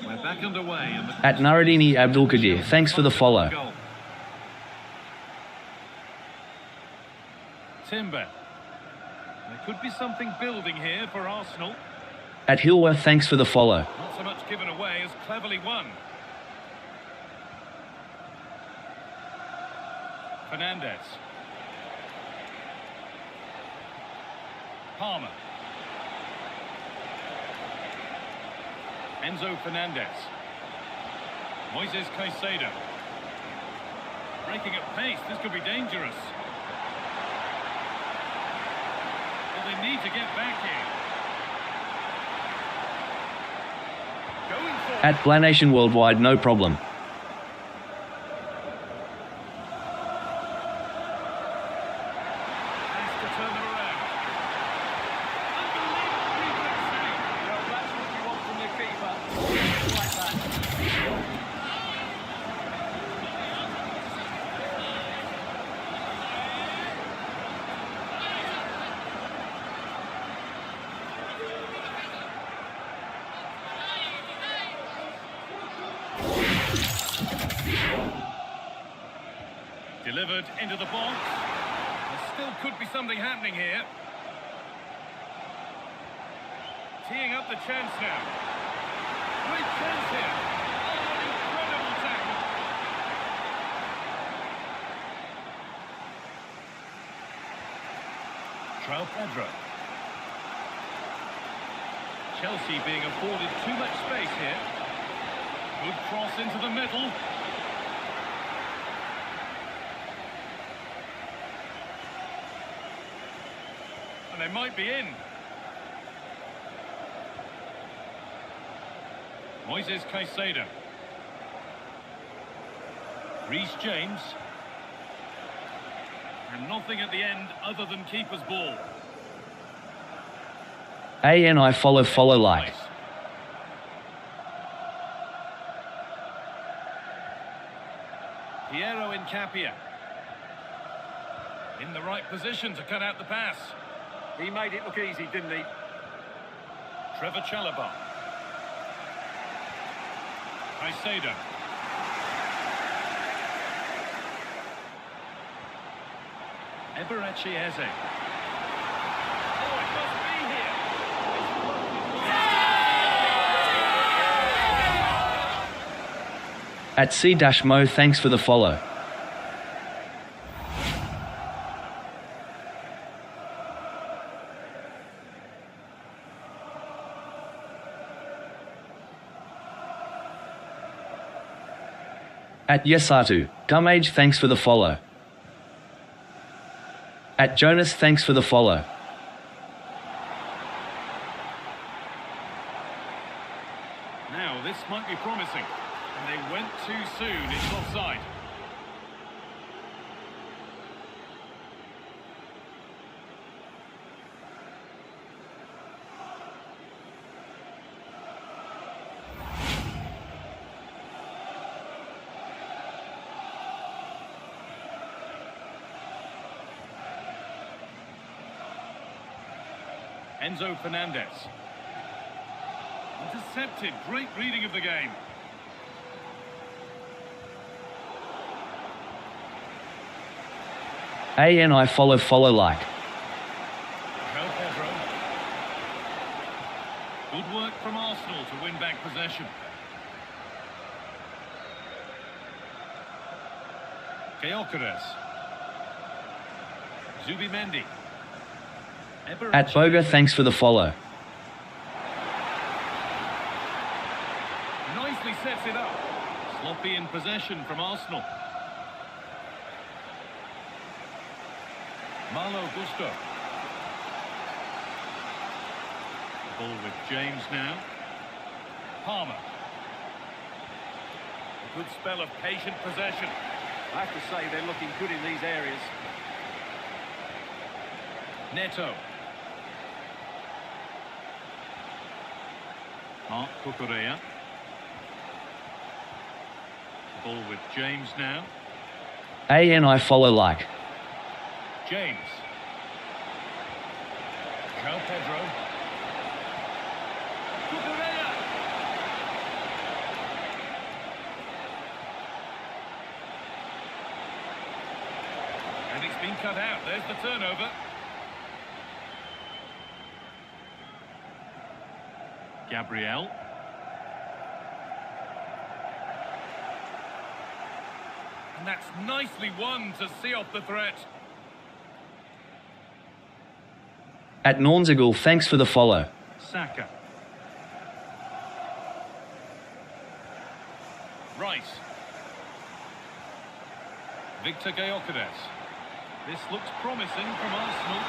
We're back underway. And At Naradini Abdul Qadir, thanks for the follow. Goal. Timber. There could be something building here for Arsenal. At Hilworth, thanks for the follow. Not so much given away as cleverly won. Fernandez. Palmer. Enzo Fernandez. Moises Caicedo. Breaking at pace, this could be dangerous. Well, they need to get back here. Going for At Blanation Worldwide, no problem. Has to turn them around. Unbelievably good save. Well, that's what you want from the keeper. Like that. Delivered into the box. There still could be something happening here. teeing up the chance now. Great chance here. Oh, incredible tackle. João Pedro. Chelsea being afforded too much space here. Good cross into the middle. And they might be in. Moises Caicedo. Reece James. And nothing at the end other than keeper's ball. ANI follow like. Piero Incapia. In the right position to cut out the pass. He made it look easy, didn't he? Trevor Chalobah. Caicedo. Eberechi Eze. Oh, it must be here. At C-Mo, thanks for the follow. At Yesatu, Dumage, thanks for the follow. At Jonas, thanks for the follow. Now, this might be promising. And they went too soon. It's offside. Enzo Fernandez. Intercepted. Great reading of the game. ANI follow like. João Pedro. Good work from Arsenal to win back possession. Gyökeres. Zubimendi. At Boga, thanks for the follow. Nicely sets it up. Sloppy in possession from Arsenal. Malo Gusto. Ball with James now. Palmer. A good spell of patient possession. I have to say they're looking good in these areas. Neto. Mark Cucurella. Ball with James now. ANI follow like. James. João Pedro. Cucurella. And it's been cut out. There's the turnover. Gabriel. And that's nicely won to see off the threat. At Nornzagul, thanks for the follow. Saka. Rice. Victor Gyökeres. This looks promising from Arsenal.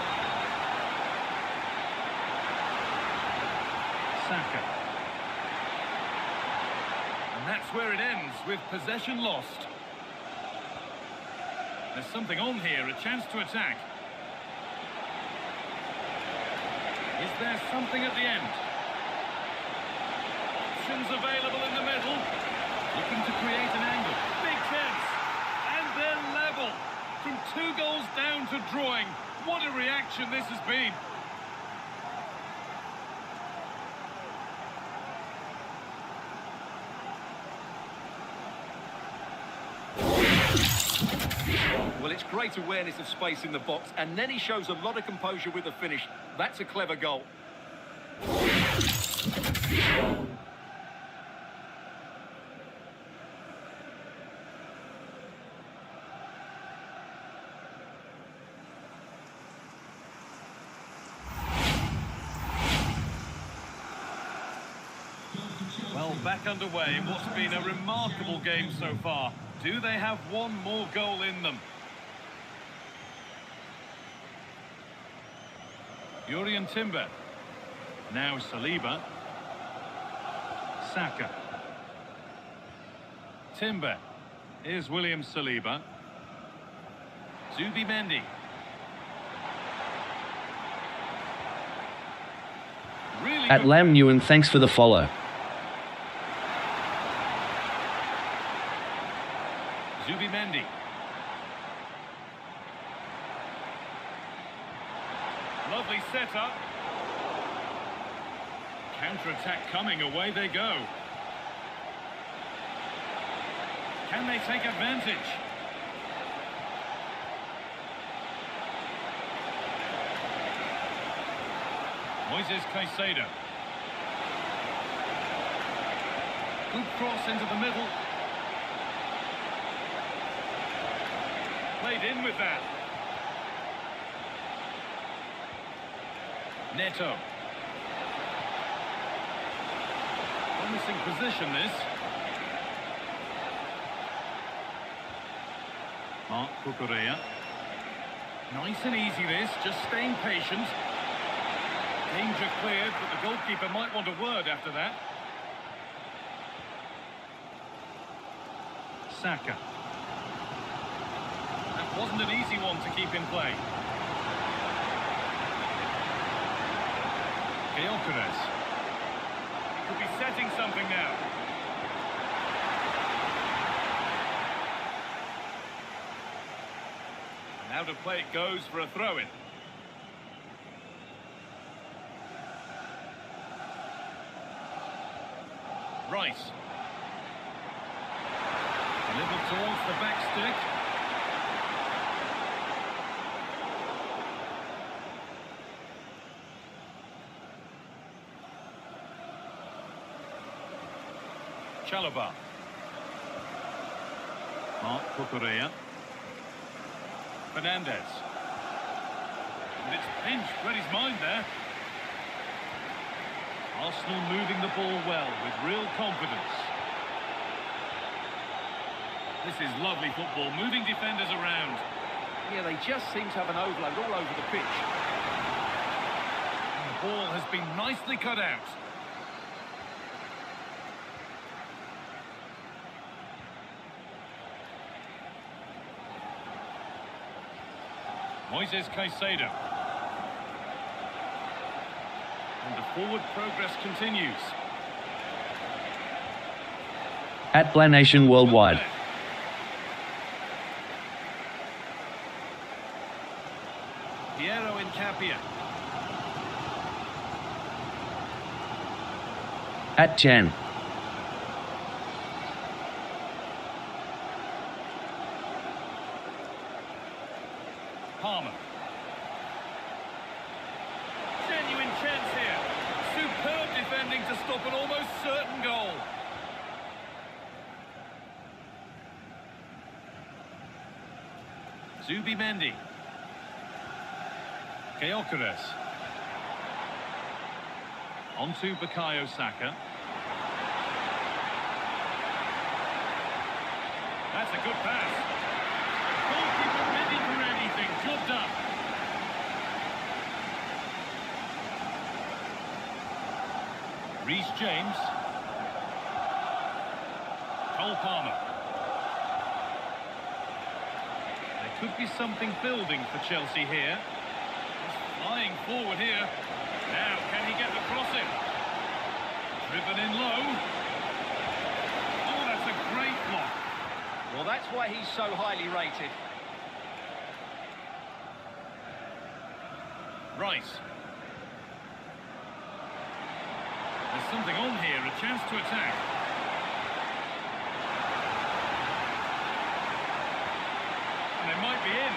Saka. And that's where it ends, with possession lost. There's something on here, a chance to attack. Is there something at the end? Options available in the middle. Looking to create an angle. Big chance. And they're level. From 2 goals down to drawing. What a reaction this has been. Well, it's great awareness of space in the box, and then he shows a lot of composure with the finish. That's a clever goal. Well, back underway in what's been a remarkable game so far. Do they have one more goal in them? Jurriën Timber. Now Saliba. Saka. Timber. Here's William Saliba. Zubimendi. Really At Lam Nguyen, thanks for the follow. Zubimendi. Lovely setup. Counter-attack coming, away they go. Can they take advantage? Moises Caicedo. Good cross into the middle. Played in with that. Neto. Promising position, this. Marc Cucurella. Nice and easy, this. Just staying patient. Danger cleared, but the goalkeeper might want a word after that. Saka. That wasn't an easy one to keep in play. Gyökeres. He could be setting something now. And out of play it goes for a throw-in. Rice. Delivered towards the back stick. Chalobah. Marc Cucurella. Fernandez. And it's pinched, read his mind there. Arsenal moving the ball well with real confidence. This is lovely football, moving defenders around. Yeah, they just seem to have an overload all over the pitch. And the ball has been nicely cut out. Moises Caicedo. And the forward progress continues. At Blanation Worldwide. Piero Incapia. At Jan. Palmer. Genuine chance here. Superb defending to stop an almost certain goal. Zubimendi. Gyökeres. Onto Bukayo Saka. That's a good pass. Goalkeeper ready for anything. Job done. Reece James. Cole Palmer. There could be something building for Chelsea here. He's flying forward here. Now, can he get the cross in? Driven in low. Oh, that's a great block. Well, that's why he's so highly rated. Rice. There's something on here, a chance to attack. And they might be in.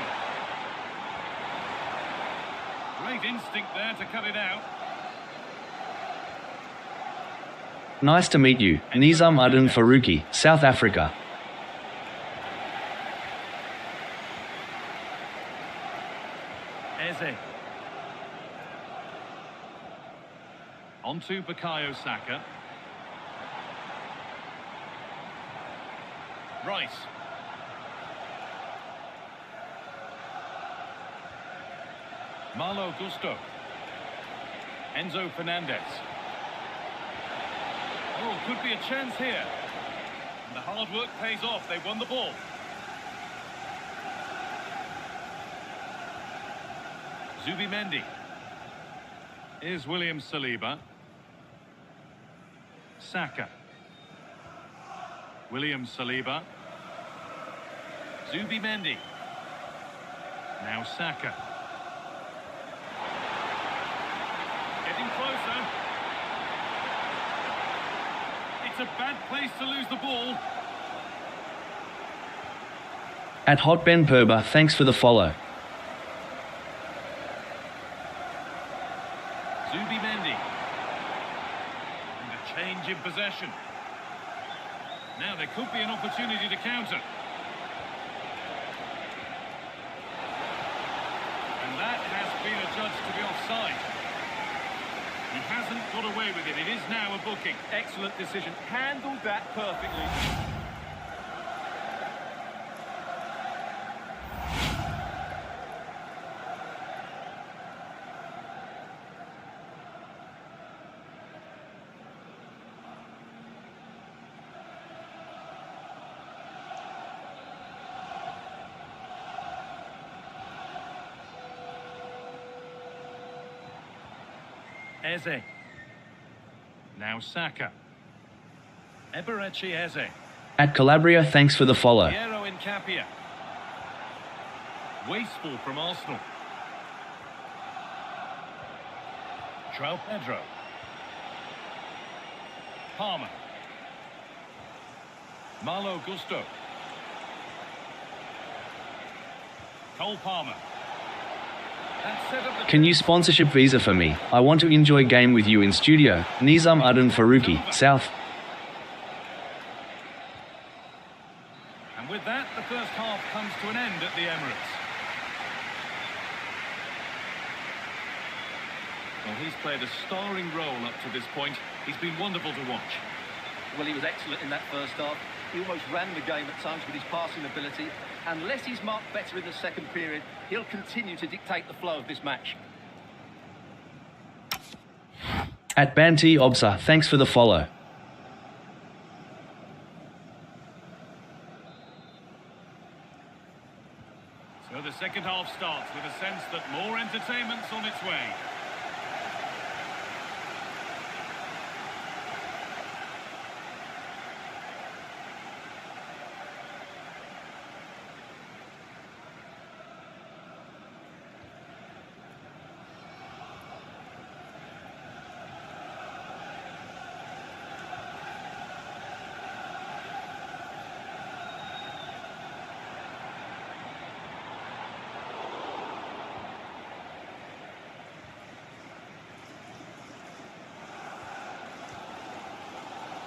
Great instinct there to cut it out. Nice to meet you. Nizam Adin Faruqi, South Africa. Eze. On to Bukayo Saka. Rice. Malo Gusto. Enzo Fernandez. Oh, could be a chance here. And the hard work pays off. They won the ball. Zubimendi. Here's William Saliba. Saka. William Saliba. Zubimendi. Now Saka. Getting closer. It's a bad place to lose the ball. At Hot Ben Perba, thanks for the follow. Zubimendi. And a change in possession. Now there could be an opportunity to counter. And that has been adjudged to be offside. He hasn't got away with it. It is now a booking. Excellent decision. Handled that perfectly. Eze. Now Saka. Eberechi Eze. At Calabria, thanks for the follow. Piero Incapia. Wasteful from Arsenal. João Pedro. Palmer. Malo Gusto. Cole Palmer. Can you sponsorship visa for me? I want to enjoy game with you in studio. Nizam Adin Faruqi, South. And with that, the first half comes to an end at the Emirates. Well, he's played a starring role up to this point. He's been wonderful to watch. Well, he was excellent in that first half. He almost ran the game at times with his passing ability. Unless he's marked better in the second period, he'll continue to dictate the flow of this match. At Banti Obsa, thanks for the follow. So the second half starts with a sense that more entertainment's on its way.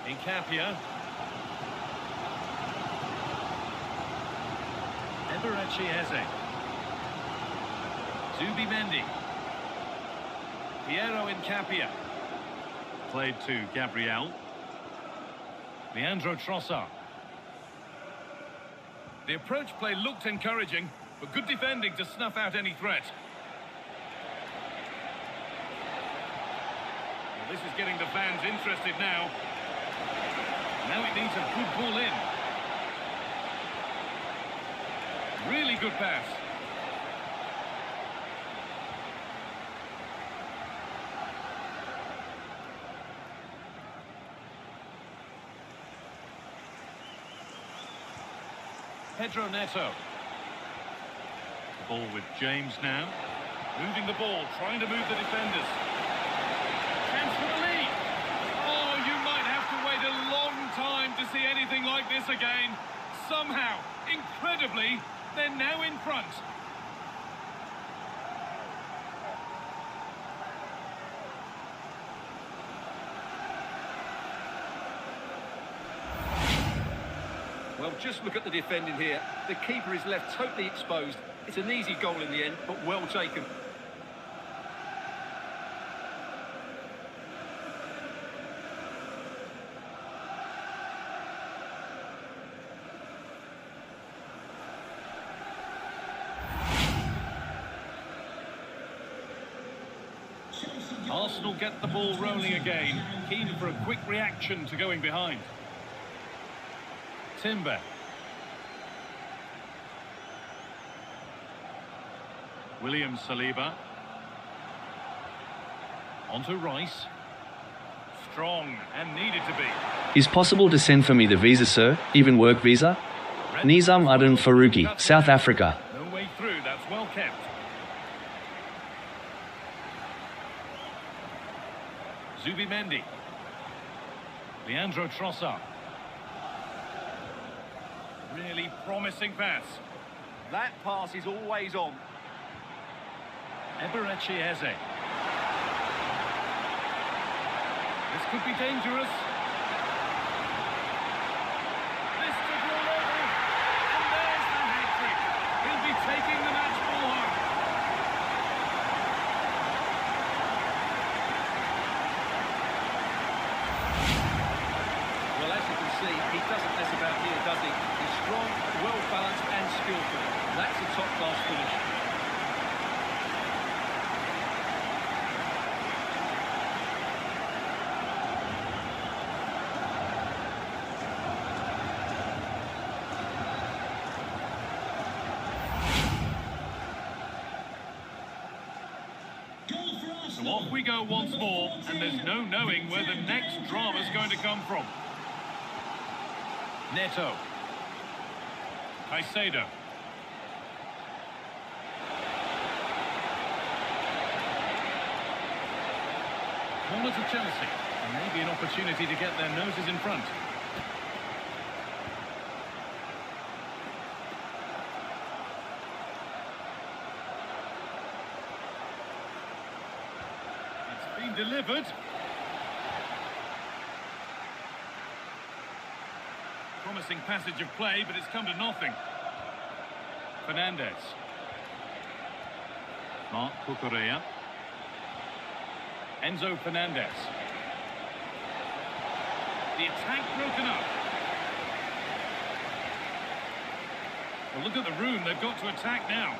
Incapia. Eberechi Eze. Zubimendi. Piero Incapia. Played to Gabriel. Leandro Trossard. The approach play looked encouraging, but good defending to snuff out any threat. Well, this is getting the fans interested now. Now it needs a good ball in. Really good pass. Pedro Neto. The ball with James now. Moving the ball, trying to move the defenders. Chance for the lead. Oh, you might have to wait a long time to see anything like this again. Somehow, incredibly, they're now in front. just look at the defending here. The keeper is left totally exposed. It's an easy goal in the end, but well taken. Arsenal get the ball rolling again, keen for a quick reaction to going behind. Timber. William Saliba. Onto Rice. Strong and needed to be. Is possible to send for me the visa, sir? Even work visa? Nizam Adan Faruqi, South Africa. No way through, that's well kept. Zubimendi. Leandro Trossard. Really promising pass. That pass is always on. Eberechi Eze. This could be dangerous. This could roll over. And there's the hat-trick. He'll be taking the match ball home. Well, as you can see, he doesn't mess about here, does he? He's strong, well-balanced and skillful. That's a top-class finish. So off we go once more, and there's no knowing where the next drama's going to come from. Neto. Caicedo. Corner to Chelsea, and maybe an opportunity to get their noses in front. It's been delivered. Promising passage of play, but it's come to nothing. Fernandez. Mark Cucurella. Enzo Fernandez. The attack broken up. Well, look at the room they've got to attack now.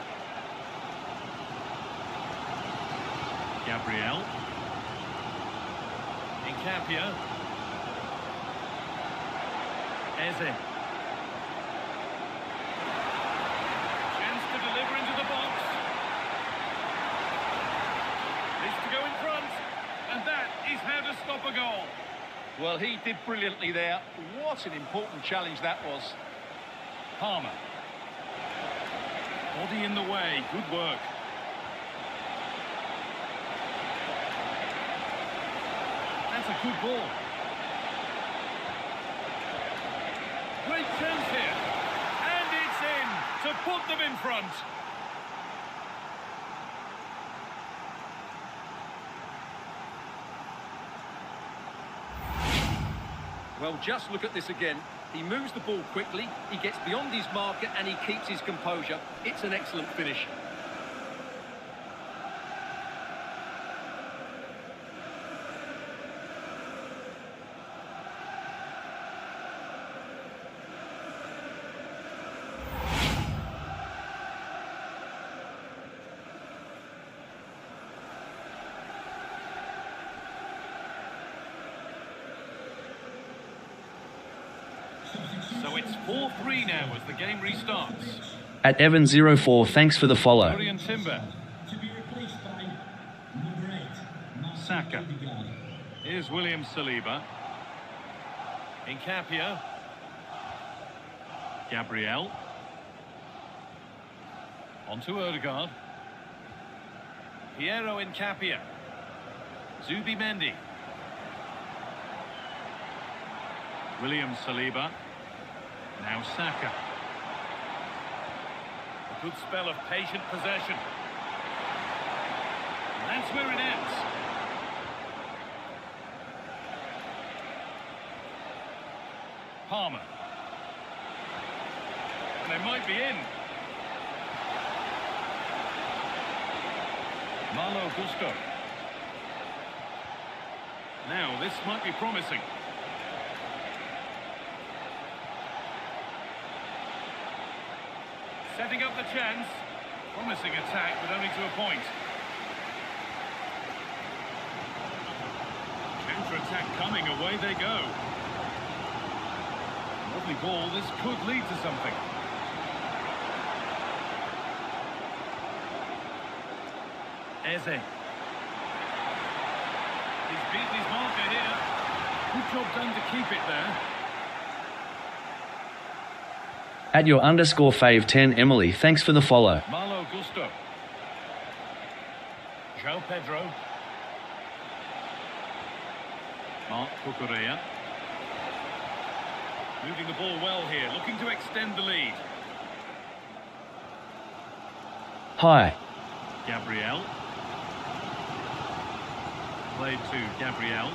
Gabriel. Incapia. Eze. Chance to deliver into the box. This to go in front. And that is how to stop a goal. Well, he did brilliantly there. What an important challenge that was. Palmer. Body in the way. Good work. That's a good ball. Great chance here. And it's in to put them in front. Well, just look at this again. He moves the ball quickly, he gets beyond his marker and he keeps his composure. It's an excellent finish. So it's 4-3 now as the game restarts. At Evan04, thanks for the follow. Florian Timber. Saka. Here's William Saliba. Incapia. Gabriel. Onto Odegaard. Piero Incapia. Zubimendi. William Saliba. Now Saka. A good spell of patient possession. And that's where it ends. Palmer. And they might be in. Malo Gusto. Now, this might be promising. Setting up the chance. Promising attack, but only to a point. Counter-attack coming, away they go. Lovely ball, this could lead to something. Eze. He's beaten his marker here. Good job done to keep it there. At your _fave 10 Emily, thanks for the follow. Malo Gusto. João Pedro. Marc Cucurella. Moving the ball well here, looking to extend the lead. Hi. Gabriel. Played to Gabriel.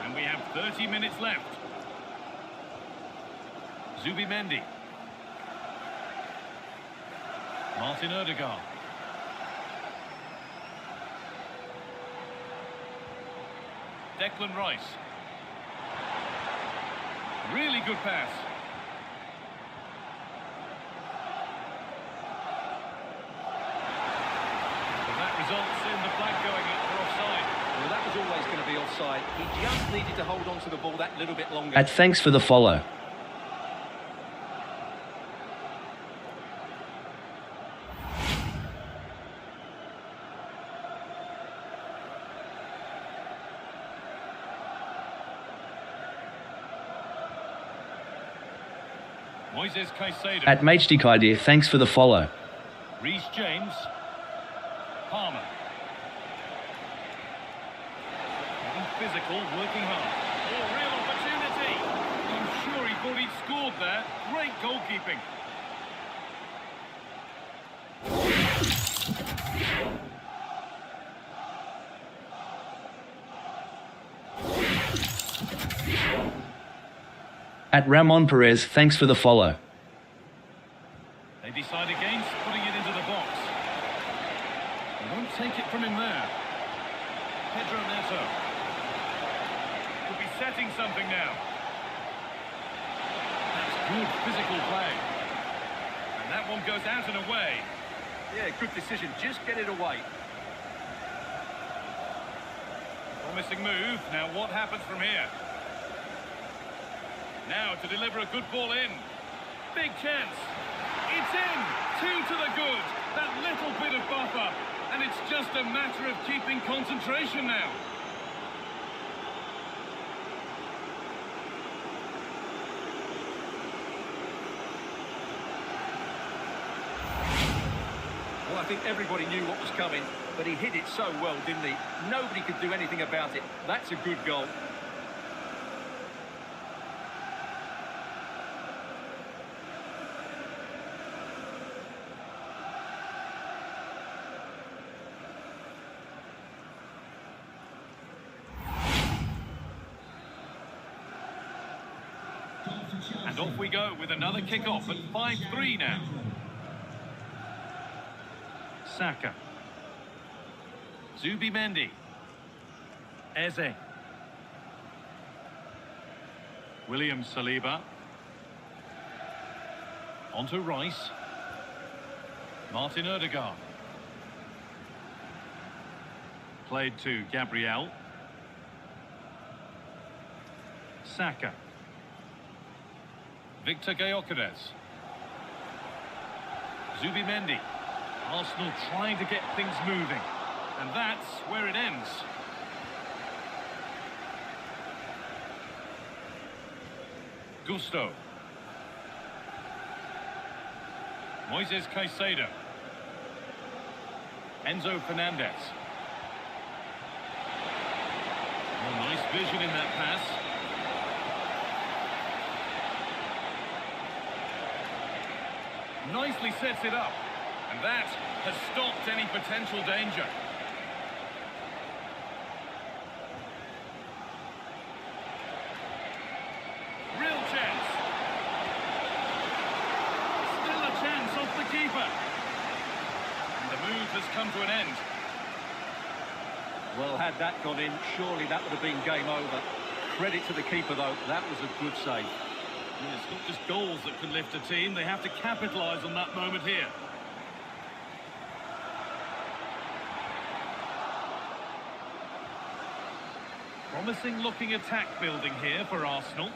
And we have 30 minutes left. Zubimendi. Martin Ødegaard. Declan Rice. Really good pass. Well, that results in the flag going up for offside. Well, that was always going to be offside. He just needed to hold on to the ball that little bit longer. At thanks for the follow. Moises Caicedo. At MHDKidea, thanks for the follow. Reece James. Palmer. Getting physical, working hard. Oh, real opportunity. I'm sure he thought he'd scored there. Great goalkeeping. At Ramon Perez, thanks for the follow. They decide against putting it into the box. They won't take it from him there. Pedro Neto. Could be setting something now. That's good physical play. And that one goes out and away. Yeah, good decision. Just get it away. Promising move. Now what happens from here? Now to deliver a good ball in. Big chance. It's in. 2 to the good. That little bit of buffer. And it's just a matter of keeping concentration now. Well, I think everybody knew what was coming, but he hit it so well, didn't he? Nobody could do anything about it. That's a good goal. And off we go with another kick-off at 5-3 now. Saka. Zubimendi. Eze. William Saliba. Onto Rice. Martin Ødegaard. Played to Gabriel. Saka. Victor Gyökeres. Zubimendi. Arsenal trying to get things moving. And that's where it ends. Gusto. Moises Caicedo. Enzo Fernandez. Oh, nice vision in that pass. Nicely sets it up. And that has stopped any potential danger. keeper. And the move has come to an end. Well, had that gone in, surely that would have been game over. Credit to the keeper, though. That was a good save. Yeah, it's not just goals that can lift a team. They have to capitalise on that moment here. Promising looking attack building here for Arsenal.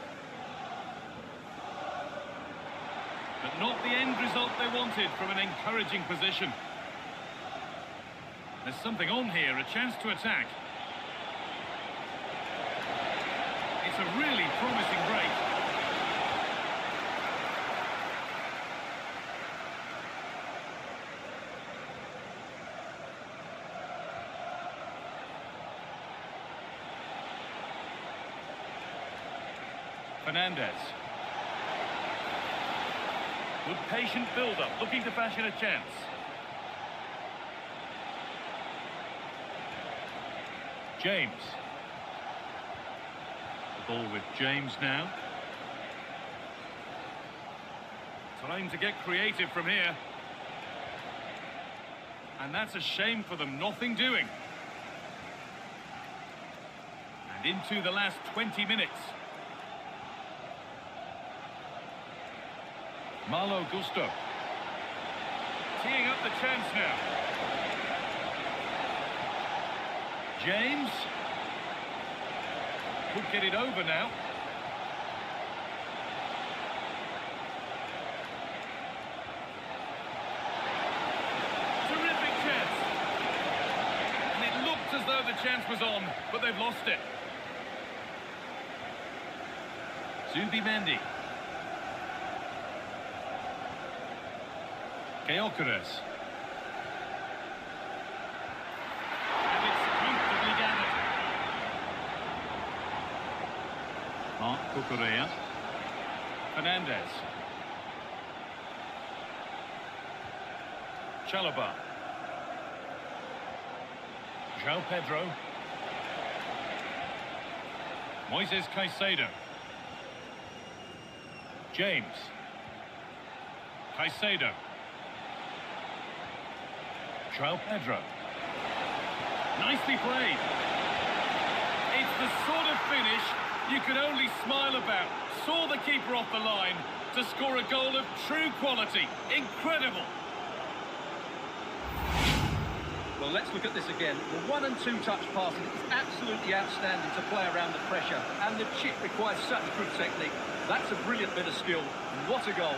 But not the end result they wanted from an encouraging position. There's something on here, a chance to attack. It's a really promising break. Fernandez. Good patient build-up, looking to fashion a chance. James. The ball with James now. Time to get creative from here. And that's a shame for them, nothing doing. And into the last 20 minutes. Malo Gusto. Teeing up the chance now. James. Could get it over now. Terrific chance. And it looked as though the chance was on, but they've lost it. Zubimendi. Gyökeres. And it's comfortably gathered. Mark Cucurella. Fernandez. Chalobah. João Pedro. Moises Caicedo. James. Caicedo. João Pedro. Nicely played. It's the sort of finish you could only smile about. Saw the keeper off the line to score a goal of true quality. Incredible. Well, let's look at this again. The 1 and 2 touch passing is absolutely outstanding to play around the pressure. And the chip requires such good technique. That's a brilliant bit of skill. What a goal.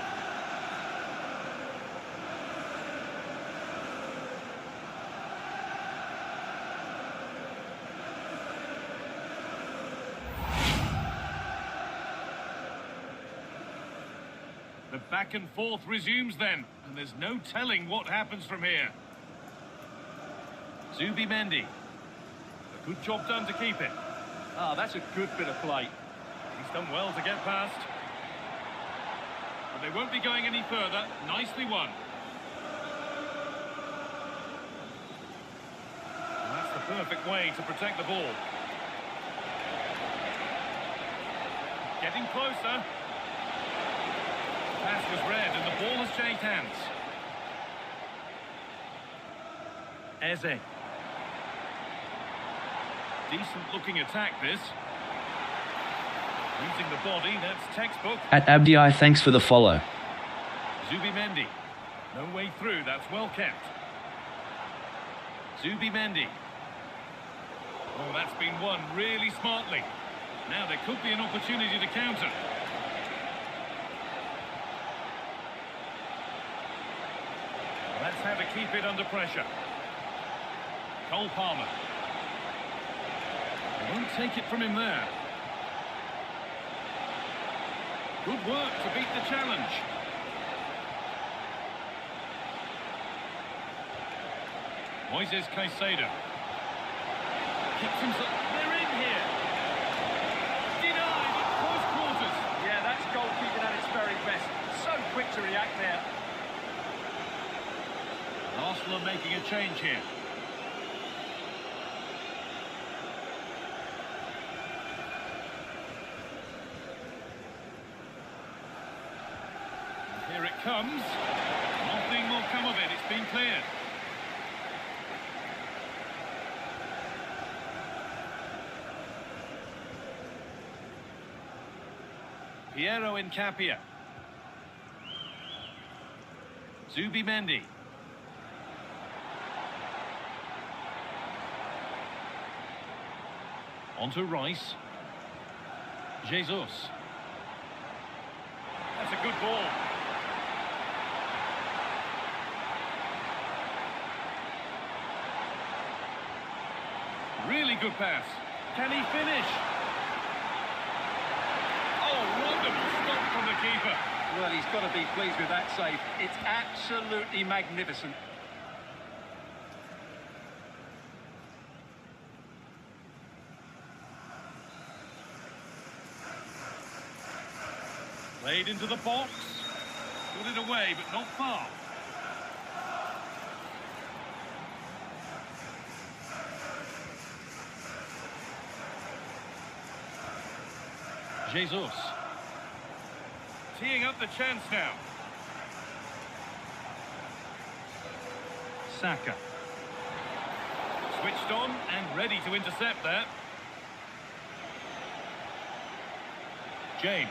The back and forth resumes then, and there's no telling what happens from here. Zubimendi. A good job done to keep it. Ah, that's a good bit of play. He's done well to get past. But they won't be going any further. Nicely won. And that's the perfect way to protect the ball. Getting closer. Pass was read and the ball has changed hands. Eze. Decent looking attack this. Using the body, that's textbook. At Abdi, thanks for the follow. Zubimendi. No way through, that's well kept. Zubimendi. Oh, that's been won really smartly. Now there could be an opportunity to counter. That's how to keep it under pressure. Cole Palmer. They won't take it from him there. Good work to beat the challenge. Moises Caicedo. Keeps himself. They're in here. Denied at close quarters. Yeah, that's goalkeeping at its very best. So quick to react there. Arsenal are making a change here. Here it comes. Nothing more. will come of it. It's been cleared. Piero Incapia. Zubimendi. On to Rice. Jesus. That's a good ball. Really good pass. Can he finish? Oh, wonderful stop from the keeper. Well, he's got to be pleased with that save. It's absolutely magnificent. Played into the box. Put it away, but not far. Jesus. Teeing up the chance now. Saka. Switched on and ready to intercept that. James.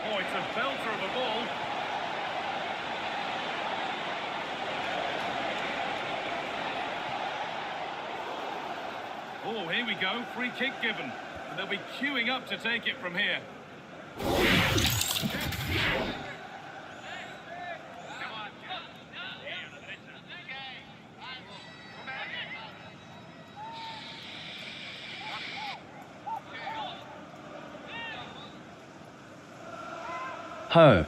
Oh, it's a belter of a ball. Oh, here we go. Free kick given. And they'll be queuing up to take it from here. Ho.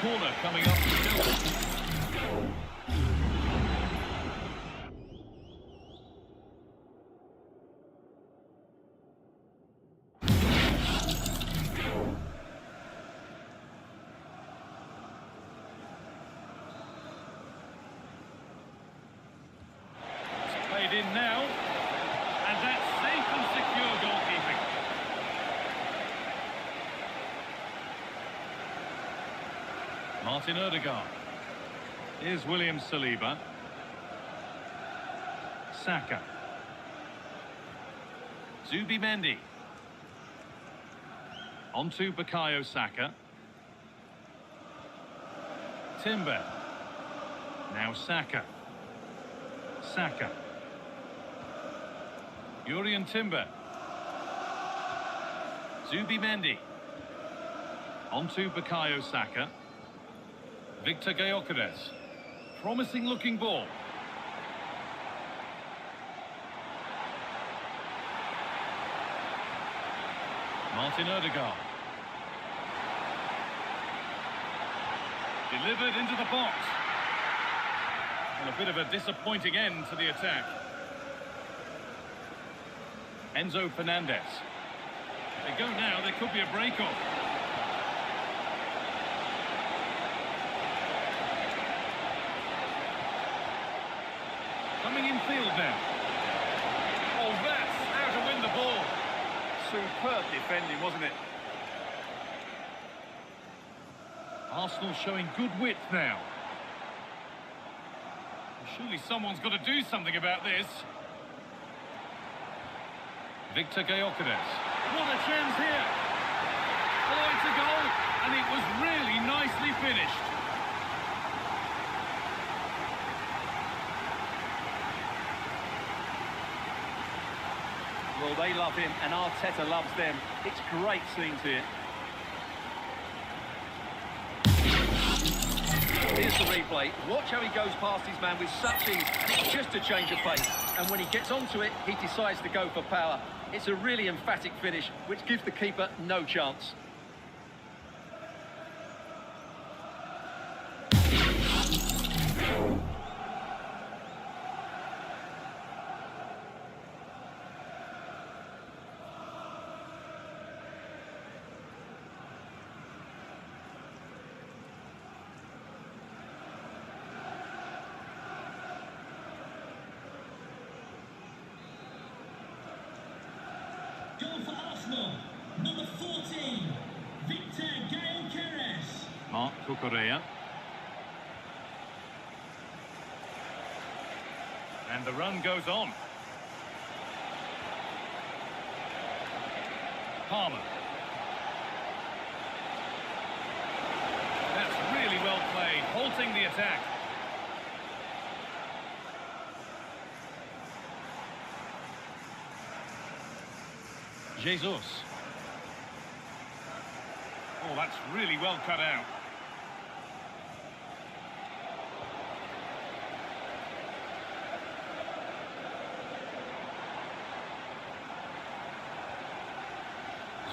Corner coming up. It's played in now, and that's safe and secure goalkeeping. Martin Odegaard. Here's William Saliba. Saka. Zubimendi. On to Bukayo Saka. Timber. Now Saka. Saka. Urian Timber. Zubimendi. On to Bukayo Saka. Victor Gyökeres. Promising looking ball. Martin Odegaard. Delivered into the box. And a bit of a disappointing end to the attack. Enzo Fernandez. They go now, there could be a break-off. Coming in field now. Oh, that's how to win the ball. Superb defending, wasn't it? Arsenal showing good width now. Surely someone's got to do something about this. Victor Gyökeres. What a chance here. Oh, it's a goal, and it was really nicely finished. Well, they love him, and Arteta loves them. It's great scenes here. Here's the replay. Watch how he goes past his man with such ease, and it's just a change of pace. And when he gets onto it, he decides to go for power. It's a really emphatic finish, which gives the keeper no chance. Goal for Arsenal, number 14, Victor Gyokeres. Mark Cucurella. And the run goes on. Palmer. That's really well played, halting the attack. Jesus. Oh, that's really well cut out.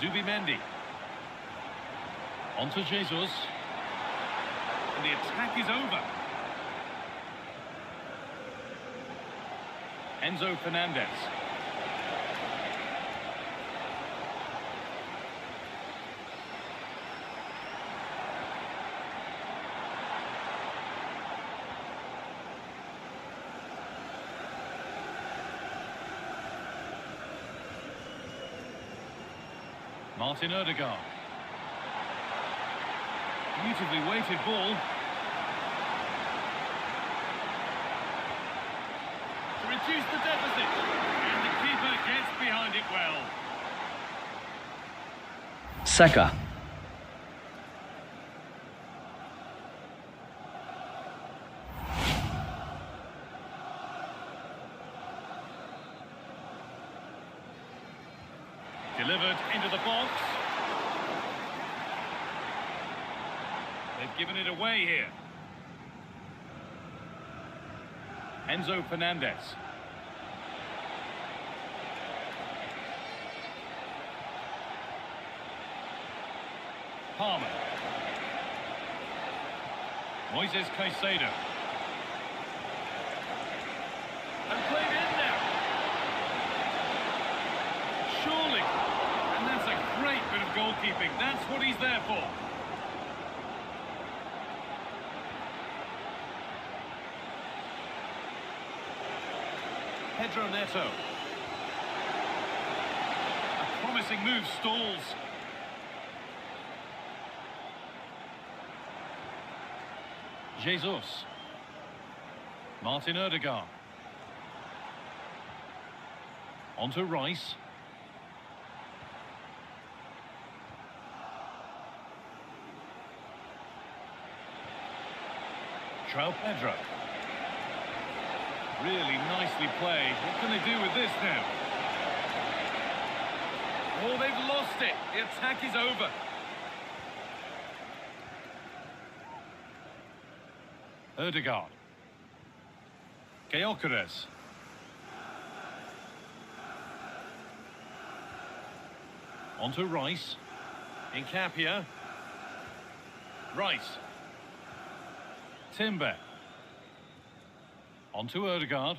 Zubimendi. On to Jesus. And the attack is over. Enzo Fernandez. Martin Odegaard. Beautifully weighted ball. To reduce the deficit. And the keeper gets behind it well. Saka. Delivered into the box. They've given it away here. Enzo Fernandez. Palmer. Moises Caicedo. And played in now. Surely. And that's a great bit of goalkeeping. That's what he's there for. Pedro Neto. A promising move stalls. Jesus. Martin Odegaard. On to Rice. João Pedro. Really nicely played. What can they do with this now? Oh, they've lost it. The attack is over. Odegaard. Gyokeres. On to Rice. Incapia. Rice. Timber. On to Odegaard.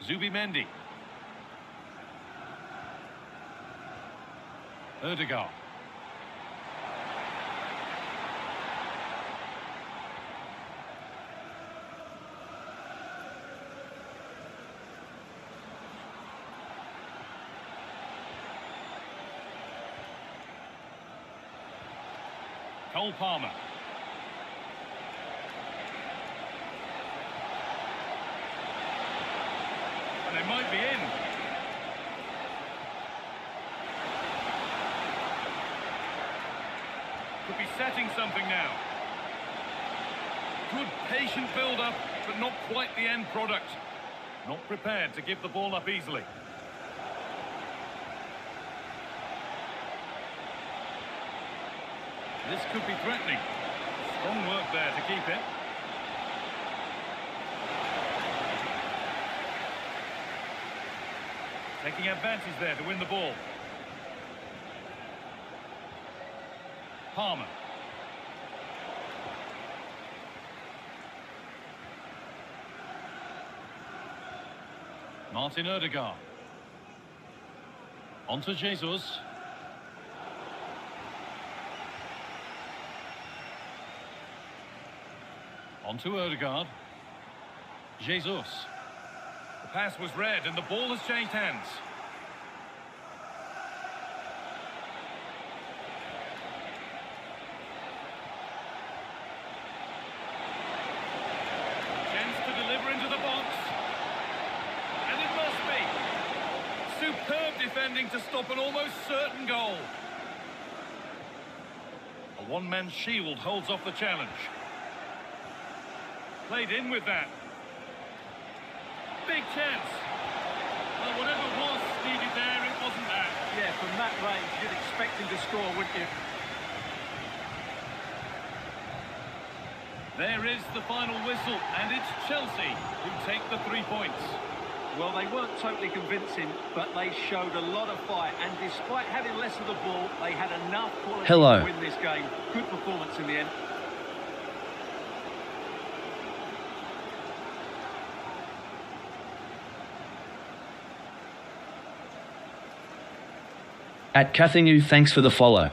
Zubimendi. Odegaard. Cole Palmer. And they might be in. Could be setting something now. Good patient build-up, but not quite the end product. Not prepared to give the ball up easily. This could be threatening. Strong work there to keep it. Taking advantage there to win the ball. Palmer. Martin Odegaard. On to Jesus. On to Odegaard. Jesus. The pass was read and the ball has changed hands. defending to stop an almost certain goal. A one-man shield holds off the challenge. Played in with that. Big chance. Well, whatever was needed there, it wasn't that. Yeah, from that range, you'd expect him to score, wouldn't you? There is the final whistle, and it's Chelsea who take the 3 points. Well, they weren't totally convincing, but they showed a lot of fight, and despite having less of the ball, they had enough quality to win this game. Good performance in the end. At Kathingu, thanks for the follow.